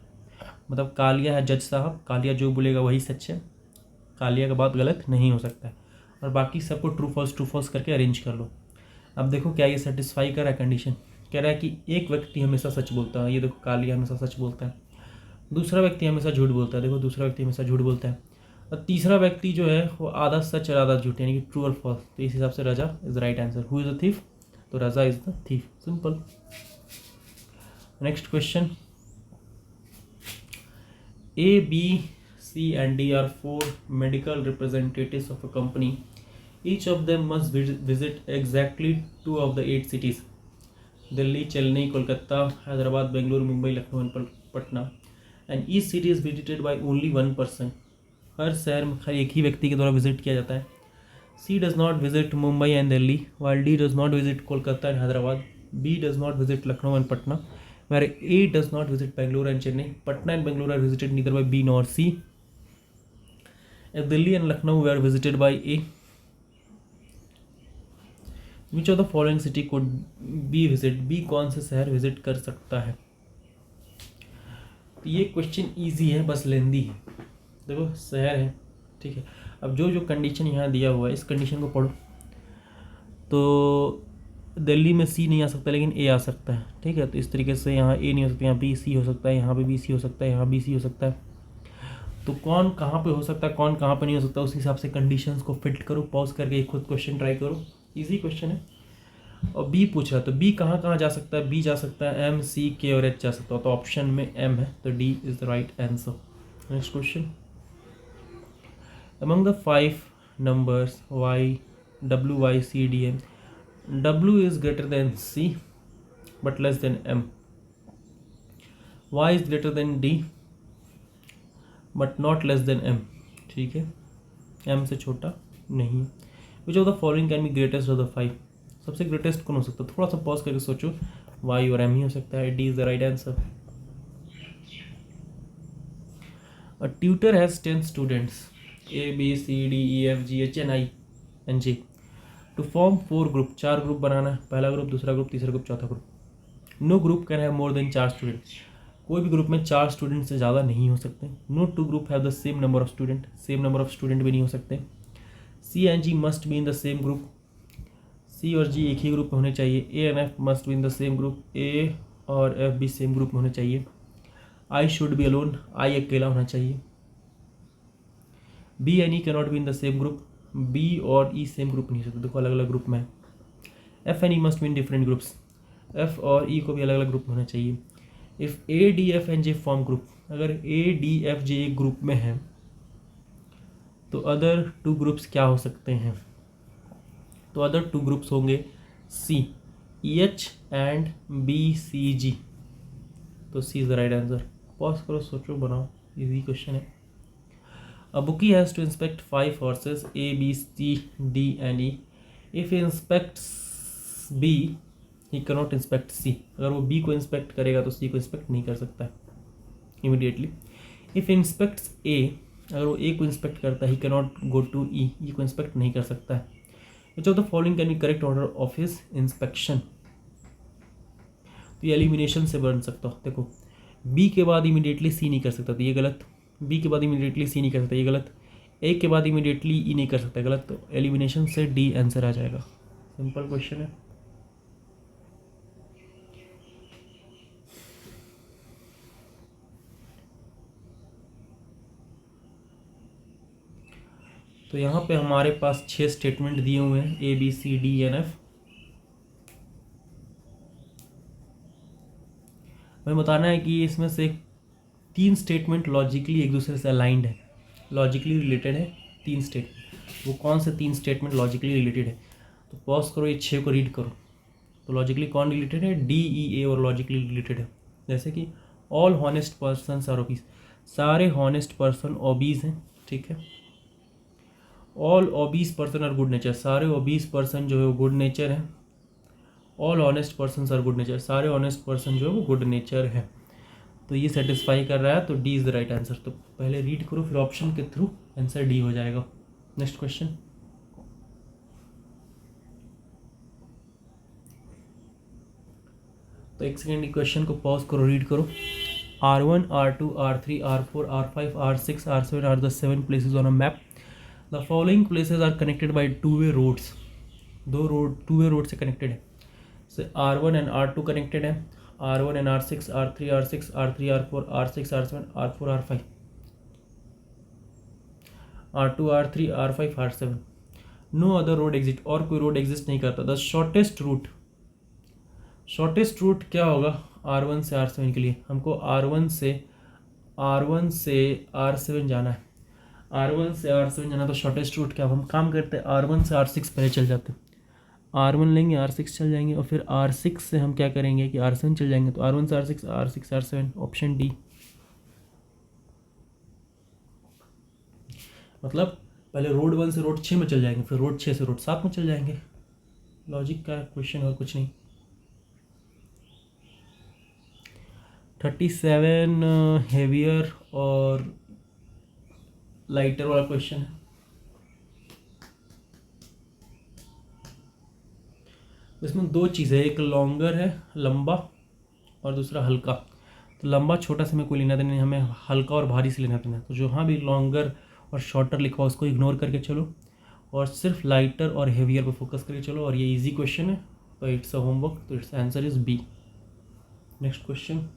मतलब कालिया है जज साहब, कालिया जो बोलेगा वही सच है, कालिया का बात गलत नहीं हो सकता है। और बाकी सबको ट्रू फॉल्स करके अरेंज कर लो। अब देखो क्या ये सेटिस्फाई कर रहा है कंडीशन। कह रहा है कि एक व्यक्ति हमेशा सच बोलता है, ये देखो कालिया हमेशा सच बोलता है। दूसरा व्यक्ति हमेशा झूठ बोलता है, देखो दूसरा व्यक्ति हमेशा झूठ बोलता है। और तीसरा व्यक्ति जो है वो आधा सच और आधा झूठ, यानी कि ट्रू और फॉल्स। तो इस हिसाब से Raja is the right answer. Who is the thief? तो Raja is the thief, simple. Next question. A, B, C and D are 4 medical representatives of a company. Each of them must visit exactly 2 of the 8 cities: Delhi, Chennai, Kolkata, Hyderabad, Bangalore, Mumbai, Lucknow and Patna. And each city is visited by only 1 person. हर शहर में हर एक ही व्यक्ति के द्वारा visit किया जाता है। C does not visit Mumbai and Delhi, while D does not visit Kolkata and Hyderabad. B does not visit Lucknow and Patna, where A does not visit Bangalore and Chennai. Patna and Bangalore are visited neither by B nor C. If Delhi and Lucknow were visited by A, which of the following city could B visit? B कौन से शहर visit कर सकता है? तो ये question easy है, बस लेंदी है। देखो शहर है, ठीक है। अब जो जो कंडीशन यहाँ दिया हुआ है इस कंडीशन को पढ़ो। तो दिल्ली में सी नहीं आ सकता लेकिन ए आ सकता है, ठीक है। तो इस तरीके से यहाँ ए नहीं हो सकता, यहाँ बी सी हो सकता है, यहाँ पे बी सी हो सकता है, यहाँ बी सी हो सकता है। तो कौन कहाँ पे हो सकता है, कौन कहाँ पे नहीं हो सकता, उस हिसाब से कंडीशंस को फिट करो। पॉज करके एक खुद क्वेश्चन ट्राई करो, इजी क्वेश्चन है। और बी पूछ रहा है तो बी कहाँ कहाँ जा सकता है, बी जा सकता है एम सी के और एच जा सकता है, तो ऑप्शन में एम है, तो D is the right answer. Next question, among the 5 numbers y w y c d m, w is greater than c but less than m, y is greater than d but not less than m, ठीक है, m से छोटा नहीं। विच of the following can be greatest of the 5, सबसे greatest कौन हो सकता है, थोड़ा सा पॉज करके सोचो, y और m ही हो सकता है, d is the right answer. A tutor has 10 students A B C D E F G H and I and J to form 4 group, 4 group बनाना है, पहला ग्रुप, दूसरा ग्रुप, तीसरा ग्रुप, चौथा group. No group can have more than 4 students, कोई भी group में 4 student से ज़्यादा नहीं हो सकते। No two group have the same number of student, same number of student भी नहीं हो सकते। C and G must be in the same group, C और जी एक ही ग्रुप में होने चाहिए। A and F must be in the same group, A और एफ भी सेम ग्रुप में होने चाहिए। I should be alone, I अकेला होना चाहिए। B and E cannot B in the same group, B और ई सेम ग्रुप नहीं हो सकते, देखो अलग अलग ग्रुप में है। F and E must be in different groups, F और ई को भी अलग अलग ग्रुप में होना चाहिए। If A D F and J form group, अगर ए डी एफ जे एक ग्रुप में है तो अदर 2 ग्रुप्स क्या हो सकते हैं, तो अदर 2 ग्रुप्स होंगे C E H and B C G, तो C is the right answer. Pause करो, सोचो, बनाओ, इजी क्वेश्चन है। A bookie has to inspect 5 horses A, B, C, D and E. If he inspects B, he cannot inspect C. अगर वो B को inspect करेगा तो C को इंस्पेक्ट नहीं कर सकता है immediately. If he inspects A, अगर वो A को इंस्पेक्ट करता है, he cannot go to E, E को इंस्पेक्ट नहीं कर सकता है। Which of the following can be correct order of his inspection? तो ये एलिमिनेशन से बन सकता हो, देखो B के बाद इमीडिएटली C नहीं कर सकता, तो ये गलत। बी के बाद इमीडिएटली सी नहीं कर सकता, ये गलत। ए के बाद इमीडिएटली ई नहीं कर सकता, गलत। तो एलिमिनेशन से डी आंसर आ जाएगा, सिंपल क्वेश्चन है। तो यहाँ पे हमारे पास 6 स्टेटमेंट दिए हुए हैं, A B C D N F. हमें बताना है कि इसमें से 3 स्टेटमेंट लॉजिकली एक दूसरे से अलाइंड है, लॉजिकली रिलेटेड है 3 स्टेटमेंट। वो कौन से 3 स्टेटमेंट लॉजिकली रिलेटेड है, तो पॉज करो, ये 6 को रीड करो। तो लॉजिकली कौन रिलेटेड है, डी ई ए और लॉजिकली रिलेटेड है। जैसे कि all honest person are obese, सारे हॉनेस्ट पर्सन ओबीज हैं, ठीक है। All obese person are good nature, सारे ओबीज पर्सन जो है वो गुड नेचर है। All honest person are good nature, सारे ऑनेस्ट पर्सन जो है वो गुड नेचर है। तो ये सेटिस्फाई कर रहा है, तो D is the right answer. तो पहले रीड करो, फिर ऑप्शन के थ्रू आंसर डी हो जाएगा। नेक्स्ट क्वेश्चन, तो एक सेकेंड क्वेश्चन को पॉज करो, रीड करो। R1, R2, R3, R4, R5, R6, R7 are the 7 places on a map. The following places are connected by two-way roads. दो road two way road से connected है। से R1 and R2 connected है, R1 and R6, R3, R6, R3, R4, R6, R7, R4, R5, R2, R3, R5, R7। No other road exit, और कोई road exist नहीं करता। The shortest route, shortest route क्या होगा R1 से R7 के लिए, हमको R1 से R7 जाना है, R1 से R7 जाना, तो शॉर्टेस्ट रूट क्या, हम काम करते हैं R1 से R6 पहले चल जाते हैं, R1 लेंगे, R6 चल जाएंगे, और फिर R6 से हम क्या करेंगे कि R7 चल जाएंगे। तो R1 से R6, R6 R7, option D. मतलब पहले रोड 1 से रोड 6 में चल जाएंगे, फिर रोड 6 से रोड 7 में चल जाएंगे। लॉजिक का क्वेश्चन और कुछ नहीं। 37 हेवियर और लाइटर वाला क्वेश्चन है। इसमें दो चीज़ें, एक लॉन्गर है लंबा और दूसरा हल्का। तो लंबा छोटा से में कोई लेना देना नहीं, हमें हल्का और भारी से लेना देना है। तो जो हाँ भी लॉन्गर और शॉर्टर लिखा हुआ उसको इग्नोर करके चलो और सिर्फ लाइटर और हेवियर पर फोकस करके चलो। और ये इजी क्वेश्चन है, तो इट्स अ होमवर्क, तो its answer is B. Next question,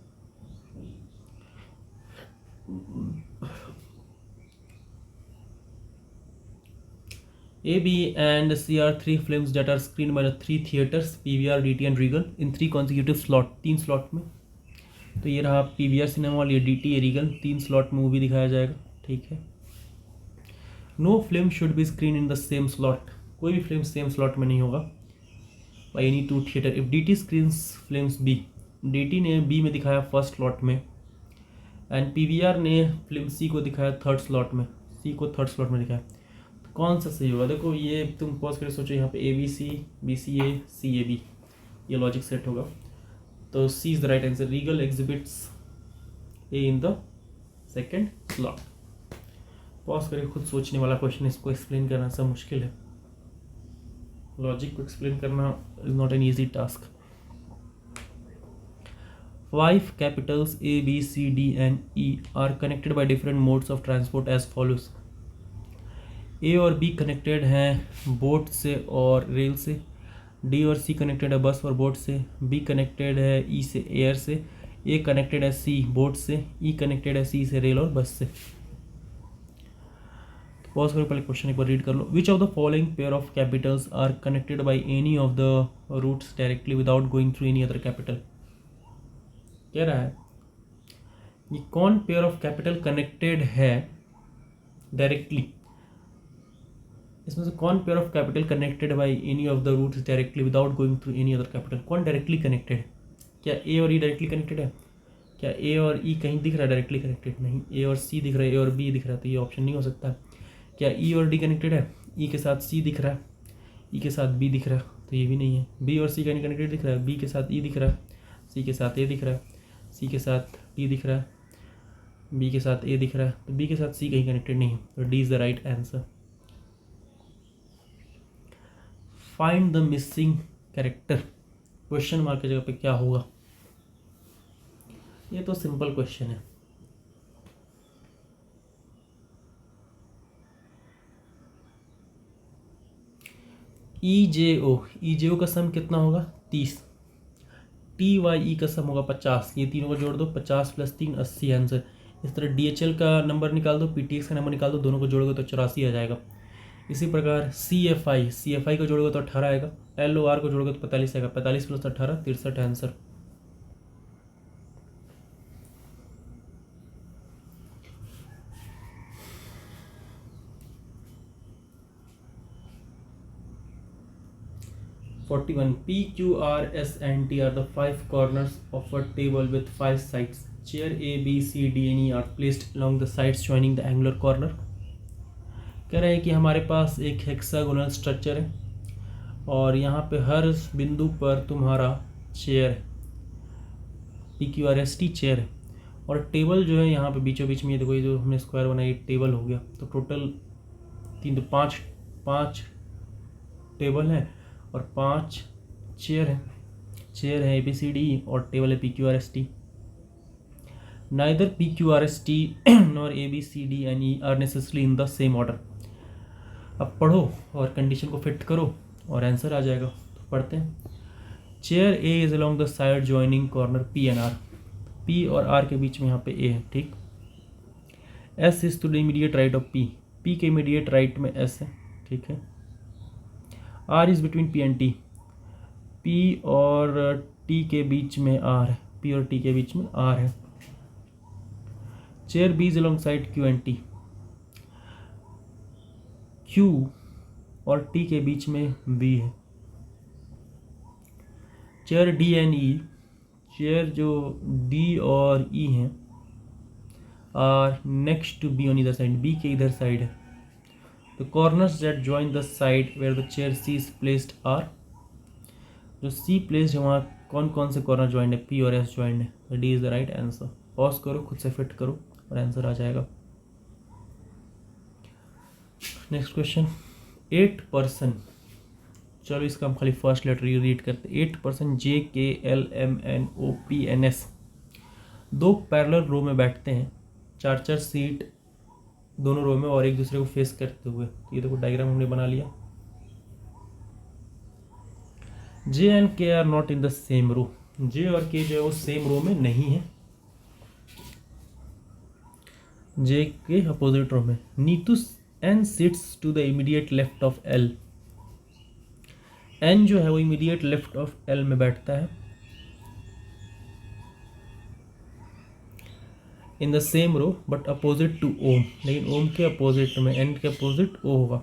A, B and C are three films that are screened by the three theaters PVR, DT and Regal in 3 consecutive slot, 3 slot में। तो ये रहा PVR cinema hall, ये DT, ये Regal, 3 slot में movie दिखाया जाएगा, ठीक है। No film should be screen in the same slot, कोई भी फिल्म सेम स्लॉट में नहीं होगा by any 2 theatre. If DT screens films B, DT ने B में दिखाया फर्स्ट स्लॉट में एंड PVR ने फिल्म C को दिखाया थर्ड स्लॉट में, C को थर्ड स्लॉट में दिखाया, कौन सा सही होगा? देखो ये तुम पॉज करके सोचो, यहाँ पे ABC, BCA, CAB, ये लॉजिक सेट होगा, तो C is the right answer. Regal exhibits A in the second slot. Pause करके खुद सोचने वाला क्वेश्चन, इसको एक्सप्लेन करना सब मुश्किल है, लॉजिक को एक्सप्लेन करना is not an easy task. 5 capitals A, B, C, D and E are connected by different modes of transport as follows. A और B कनेक्टेड हैं बोट से और रेल से, D और C कनेक्टेड है बस और बोट से, B कनेक्टेड है E से एयर से, A कनेक्टेड है C बोट से, E कनेक्टेड है C से रेल और बस से। पॉज करो, पहले क्वेश्चन एक बार रीड कर लो। Which of the following pair of capitals are connected by any of the routes directly without going through any other capital. कह रहा है ये कौन पेयर ऑफ कैपिटल कनेक्टेड है डायरेक्टली, इसमें से कौन pair of capital connected by any of the routes directly without going through any other capital. कौन डायरेक्टली कनेक्टेड है? क्या ए और ई डायरेक्टली कनेक्टेड है? क्या ए और ई कहीं दिख रहा है डायरेक्टली कनेक्टेड? नहीं। ए और सी दिख रहा है, ए और बी दिख रहा है, तो ये ऑप्शन नहीं हो सकता। क्या ई और डी कनेक्टेड है? ई के साथ सी दिख रहा है, ई के साथ बी दिख रहा है, तो ये भी नहीं है। बी और सी कहीं कनेक्टेड दिख रहा है, बी के साथ ई दिख रहा है, सी के साथ ए दिख रहा है, सी के साथ डी दिख रहा है, बी के साथ ए दिख रहा है, तो बी के साथ सी कहीं कनेक्टेड नहीं है, तो D is the right answer. Find the missing character, question mark की जगह पे क्या होगा? ये तो सिंपल क्वेश्चन है। EJO का सम कितना होगा? 30। TYE का सम होगा 50। ये तीनों को जोड़ दो, 50 + 3 80 आंसर। इस तरह DHL का नंबर निकाल दो, PTX का नंबर निकाल दो, दोनों को जोड़ोगे तो 84 आ जाएगा। इसी प्रकार CFI को जोड़ोगे तो 18 आएगा, LOR को जोड़ोगे तो 45 आएगा, 45 + 18 63 answer. PQRS and T are the 5 corners of a table with 5 sides. Chair A, B, C, D and E are placed along the sides joining the angular corner. कह रहे हैं कि हमारे पास एक हेक्सागोनल स्ट्रक्चर है और यहाँ पे हर बिंदु पर तुम्हारा चेयर है, PQRST चेयर है, और टेबल जो है यहाँ पे बीचों बीच में, ये देखो ये जो हमने स्क्वायर बनाया ये टेबल हो गया, तो टोटल 5 टेबल हैं और 5 चेयर हैं। चेयर है ABCD और टेबल है PQRST। Neither PQRST nor ABCD and E are necessarily in the same order. अब पढ़ो और कंडीशन को फिट करो और आंसर आ जाएगा। तो पढ़ते हैं। Chair A is along the side joining corner P and R. P और R के बीच में यहाँ पे A है, ठीक। S is to the immediate right of P. P के immediate right में S है, ठीक है। R is between P and T. P और T के बीच में R है, P और T के बीच में R है। Chair B is alongside Q and T. Q और T के बीच में B है। Chair D and E, chair जो D और E हैं are next to B on either side, B के इधर साइड है। The corners that join the side where the chair C is placed are, जो C placed है वहाँ कौन कौन से कॉर्नर ज्वाइंट है? P और S ज्वाइंट है, तो D is the right answer. Pause करो, खुद से फिट करो और आंसर आ जाएगा। नेक्स्ट क्वेश्चन, 8%, चलो इसका हम खाली फर्स्ट लेटर रीड करते हैं। 8% JKLMNOPNS दो पैरेलल रो में बैठते हैं, 4-4 सीट दोनों रो में और एक दूसरे को फेस करते हुए। ये देखो डायग्राम हमने बना लिया। J and K are not in the same row, J और के जो है वो सेम रो में नहीं है, जे के अपोजिट रो में। Neetu N sits to the immediate left of L, N जो है वो इमीडिएट लेफ्ट ऑफ एल में बैठता है। In the same row but opposite to Om, लेकिन ओम के अपोजिट में, एन के अपोजिट ओ होगा।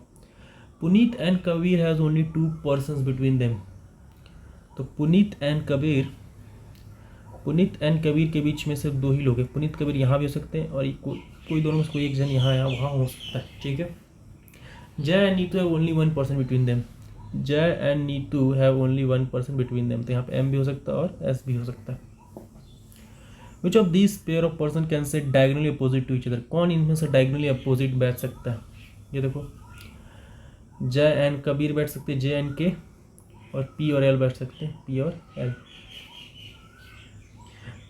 Puneet and Kabir has only 2 persons between them, तो पुनीत एंड कबीर के बीच में सिर्फ 2 ही लोग हैं। पुनीत कबीर यहाँ भी हो सकते हैं और कोई दोनों में से कोई एक जन यहाँ या वहाँ हो सकता है, ठीक है। Jay and Neetu have only 1 person between them, Jay and Neetu have only 1 person between them, तो यहाँ पे एम भी हो सकता है और एस भी हो सकता है। Which of this pair of person can sit diagonally opposite to each other, कौन इनमें से डायगनली अपोजिट बैठ सकता है। ये देखो जय एंड कबीर बैठ सकते हैं, जे एंड के, और पी और एल बैठ सकते हैं, पी और एल।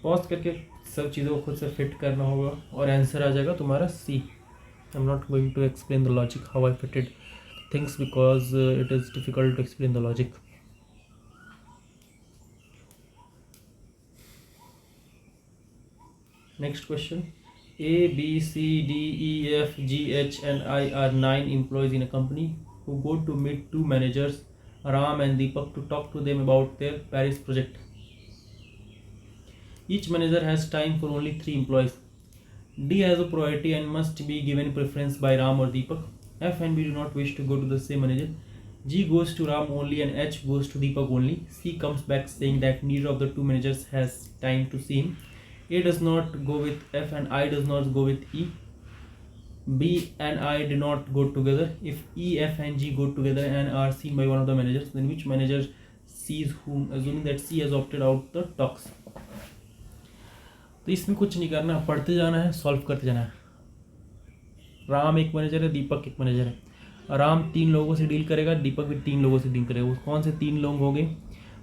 पॉज करके सब चीज़ों को खुद से फिट करना होगा और आंसर आ जाएगा तुम्हारा C. I am not going to explain the logic how I fitted things because it is difficult to explain the logic. Next question. A, B, C, D, E, F, G, H and I are 9 employees in a company who go to meet 2 managers, Ram and Deepak, to talk to them about their Paris project. Each manager has time for only 3 employees. D has a priority and must be given preference by Ram or Deepak. F and B do not wish to go to the same manager. G goes to Ram only and H goes to Deepak only. C comes back saying that neither of the 2 managers has time to see him. A does not go with F and I does not go with E. B and I do not go together. If E, F and G go together and are seen by one of the managers, then which manager sees whom, assuming that C has opted out the talks. तो इसमें कुछ नहीं करना, पढ़ते जाना है, solve करते जाना है। राम एक मैनेजर है, दीपक एक मैनेजर है। राम 3 लोगों से डील करेगा, दीपक भी 3 लोगों से डील करेगा। वो कौन से 3 लोग होंगे,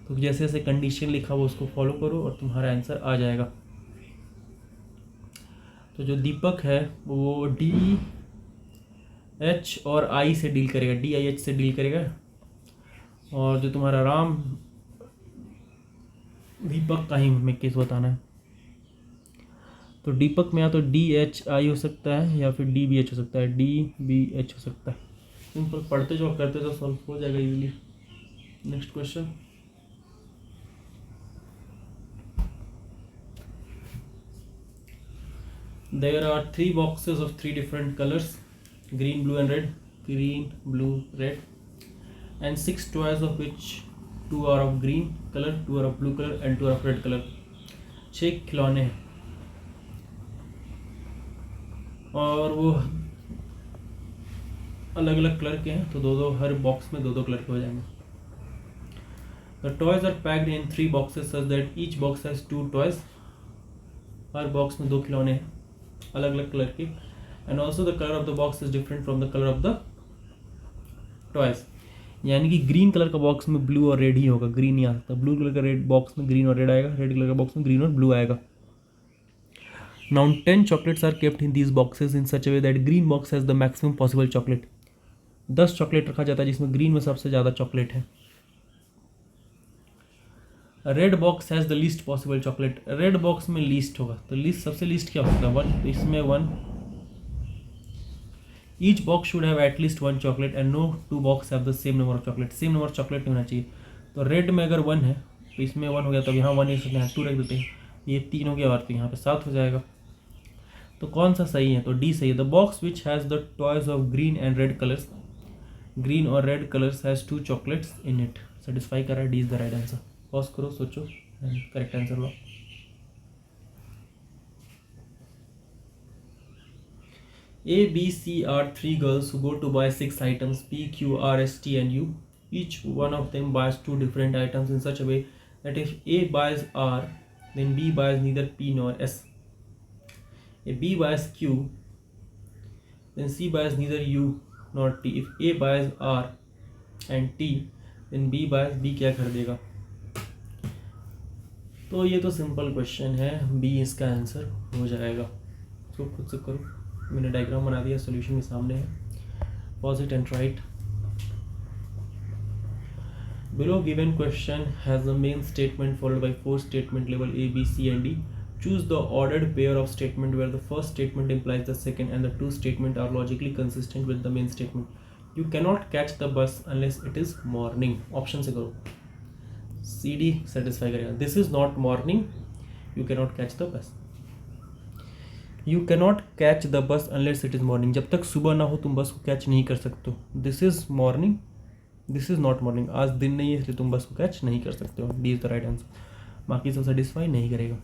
तो जैसे जैसे कंडीशन लिखा वो उसको फॉलो करो और तुम्हारा आंसर आ जाएगा। तो जो दीपक है वो डी एच और आई से डील करेगा, डी आई एच से डील करेगा। और जो तुम्हारा राम, दीपक का ही हमें केस बताना है। तो दीपक में या तो डी एच आई हो सकता है या फिर डी बी एच हो सकता है, डी बी एच हो सकता है। सिंपल, पढ़ते जो करते तो सॉल्व हो जाएगा easily. Next question. There are 3 boxes of 3 different colors, green, blue and red, green, blue, red, and 6 toys of which 2 are of green color, 2 are of blue color and 2 are of red color. 6 खिलौने हैं और वो अलग अलग colour के हैं, तो 2-2 हर box में 2-2 कलर के हो जाएंगे। The toys are packed in 3 boxes such that each box has 2 toys. हर बॉक्स में 2 खिलौने हैं अलग अलग कलर के। And also the colour of the box is different from the colour of the toys, यानी कि ग्रीन कलर का बॉक्स में ब्लू और रेड ही होगा, ग्रीन नहीं आ सकता। ब्लू कलर का रेड बॉक्स में ग्रीन और रेड आएगा, रेड कलर का बॉक्स में ग्रीन और ब्लू आएगा। Now 10 chocolates are kept in these boxes in such a way that green box has the maximum possible chocolate. 10 chocolate रखा जाता है जिसमें ग्रीन में सबसे ज़्यादा चॉकलेट है। Red box has the least possible chocolate, red box में least होगा, तो लीस्ट सबसे लीस्ट क्या होगा 1, तो इसमें 1। Each box should have at least 1 chocolate and no 2 box have the same number of chocolate, same number of chocolate नहीं होना चाहिए। तो रेड में अगर 1 है तो इसमें 1 हो गया, तो यहाँ 1 एक यहाँ 2 रख देते हैं, ये 3 हो गया और तो यहाँ पे 7 हो जाएगा। तो कौन सा सही है, तो डी सही है। The box which has the toys of green and red colours, green और red colours has 2 chocolates in it, satisfy कर रहा है, D is the right answer. Pause करो, सोचो, करेक्ट आंसर लो। A, B, C are 3 girls who go to buy 6 items, P, Q, R, S, T and U. Each one of them buys 2 different items in such a way that if A buys R, then B buys neither P nor S. If B buys Q, then C buys neither U nor T. If A buys R and T, then B buys B क्या कर देगा। तो ये तो simple question है, B इसका answer हो जाएगा। इसको खुद से करो, मैंने डायग्राम बना दिया, सोल्यूशन के सामने है। Pause it and right. Below given question has a main statement followed by 4 statement label A, B, C and D. Choose the ordered pair of statement where the first statement implies the second and the two statement are logically consistent with the main statement. You cannot catch the bus unless it is morning. Option से करो, C D satisfy करेगा। This is not morning, you cannot catch the bus. You cannot catch the bus unless it is morning. जब तक सुबह ना हो तुम बस को कैच नहीं कर सकते हो। This is morning, this is not morning, आज दिन नहीं है इसलिए तुम बस को कैच नहीं कर सकते हो। D is the right answer. बाकी सब सेटिस्फाई नहीं करेगा।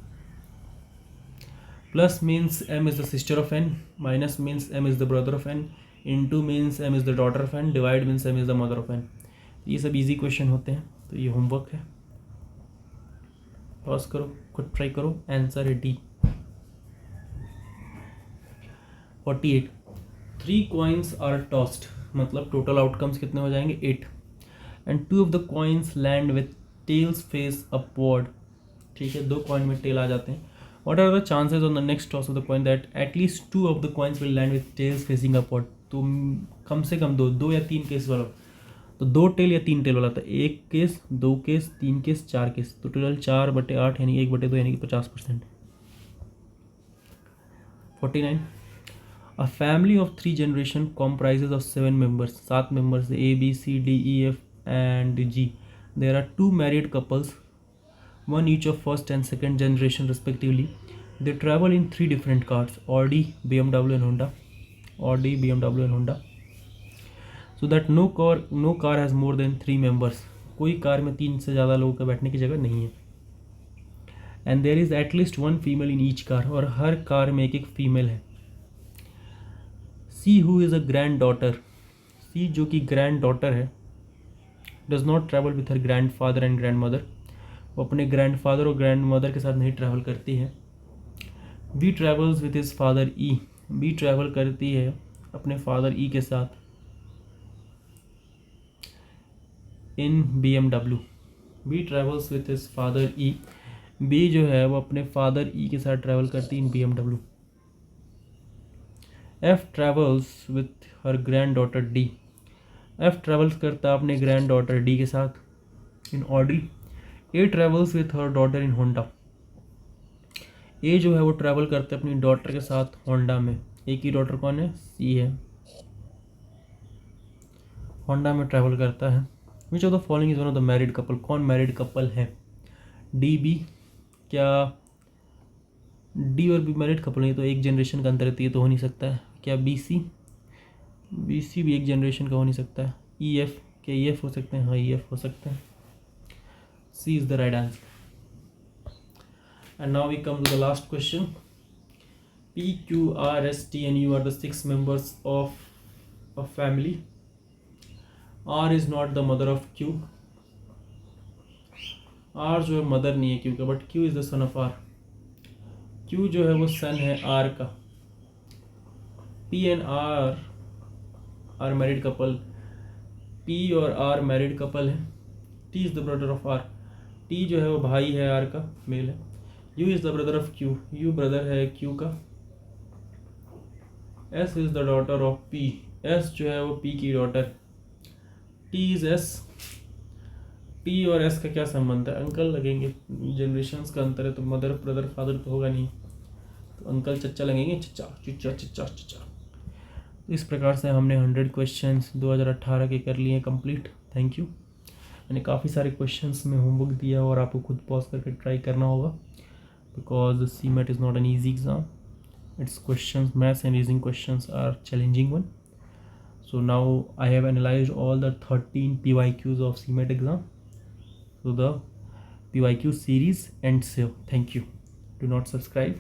Plus means M is the sister of N, minus means M is the brother of N, into means M is the daughter of N, divide means M is the mother of N. ये सब easy question होते हैं, तो ये homework है। Pause करो, खुद try करो। आंसर है डी। 48 3 coins आर टॉस्ड, मतलब टोटल आउटकम्स कितने हो जाएंगे 8 and 2 of the coins land with tails face upward. ठीक है, 2 कॉइन में टेल आ जाते हैं। What are the chances on the next toss of the coin that at least 2 of the coins will land with tails facing upward. तो कम से कम 2 या 3 केस वाला, तो 2 टेल या 3 टेल वाला था। 1 केस, 2 केस, 3 केस, 4 केस, तो टोटल 4/8 यानी 1/2 यानी कि 50%। 49 A family of 3 generation comprises of 7 members. 7 members A, B, C, D, E, F and G. There are 2 married couples, one each of first and second generation respectively. They travel in 3 different cars: Audi, BMW and Honda. Audi, BMW and Honda. So that no car has more than 3 members. कोई car में 3 से ज़्यादा लोगों का बैठने की जगह नहीं है। And there is at least 1 female in each car. और हर कार में एक फीमेल है। C who is a grand daughter, C जो कि ग्रैंड डॉटर है, does not travel with her grand father and grand mother, वो अपने ग्रैंड फादर और ग्रैंड मदर के साथ नहीं ट्रैवल करती है। B travels with his father E, B travel करती है अपने फादर ई के साथ in BMW। B travels with his father E, B जो है वो अपने फादर ई के साथ ट्रैवल करती in BMW। F travels with her grand daughter D, F travels करता है अपने ग्रैंड डॉटर डी के साथ in Audi. A travels with her daughter in Honda, A जो है वो ट्रैवल करता है अपनी डॉटर के साथ होंडा में। ए की डॉटर कौन है? सी है, होंडा में ट्रैवल करता है। Which of the following is one of the married couple, कौन मैरिड कपल है? D, B. क्या डी और बी मैरिड कपल नहीं? तो एक जनरेशन का अंतर है, तो ये तो हो नहीं सकता है। क्या बी सी? बी सी भी एक जनरेशन का हो नहीं सकता है। ई एफ, क्या ई एफ हो सकते हैं? हाँ, ई एफ हो सकते हैं। C is the right answer. And now we come to the last question. P, Q, R, S, T and U are the 6 members of a family. R is not the mother of Q. R जो है mother नहीं है Q का, but Q is the son of R. Q जो है वो सन है R का। P and R are married couple. P और R married couple है। T is the brother of R. T जो है वो भाई है R का, मेल है। U is the brother of Q. U brother है Q का। S is the daughter of P. S जो है वो P की daughter. T is S. P और S का क्या संबंध है? अंकल लगेंगे, जनरेशन्स का अंतर है, तो मदर ब्रदर फादर तो होगा नहीं, तो अंकल चच्चा लगेंगे, चच्चा चिच्चा चिच्चा चिच्चा। इस प्रकार से हमने 100 क्वेश्चंस 2018 के कर लिए कंप्लीट। Thank you. मैंने काफ़ी सारे क्वेश्चंस में होमवर्क दिया और आपको खुद पॉज करके ट्राई करना होगा, because CMAT is not an easy exam. Its questions, maths and reasoning questions are challenging one. So now I have analyzed all the 13 PYQs of CMAT exam. So the PYQ series ends here. Thank you. Do not subscribe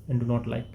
and do not like.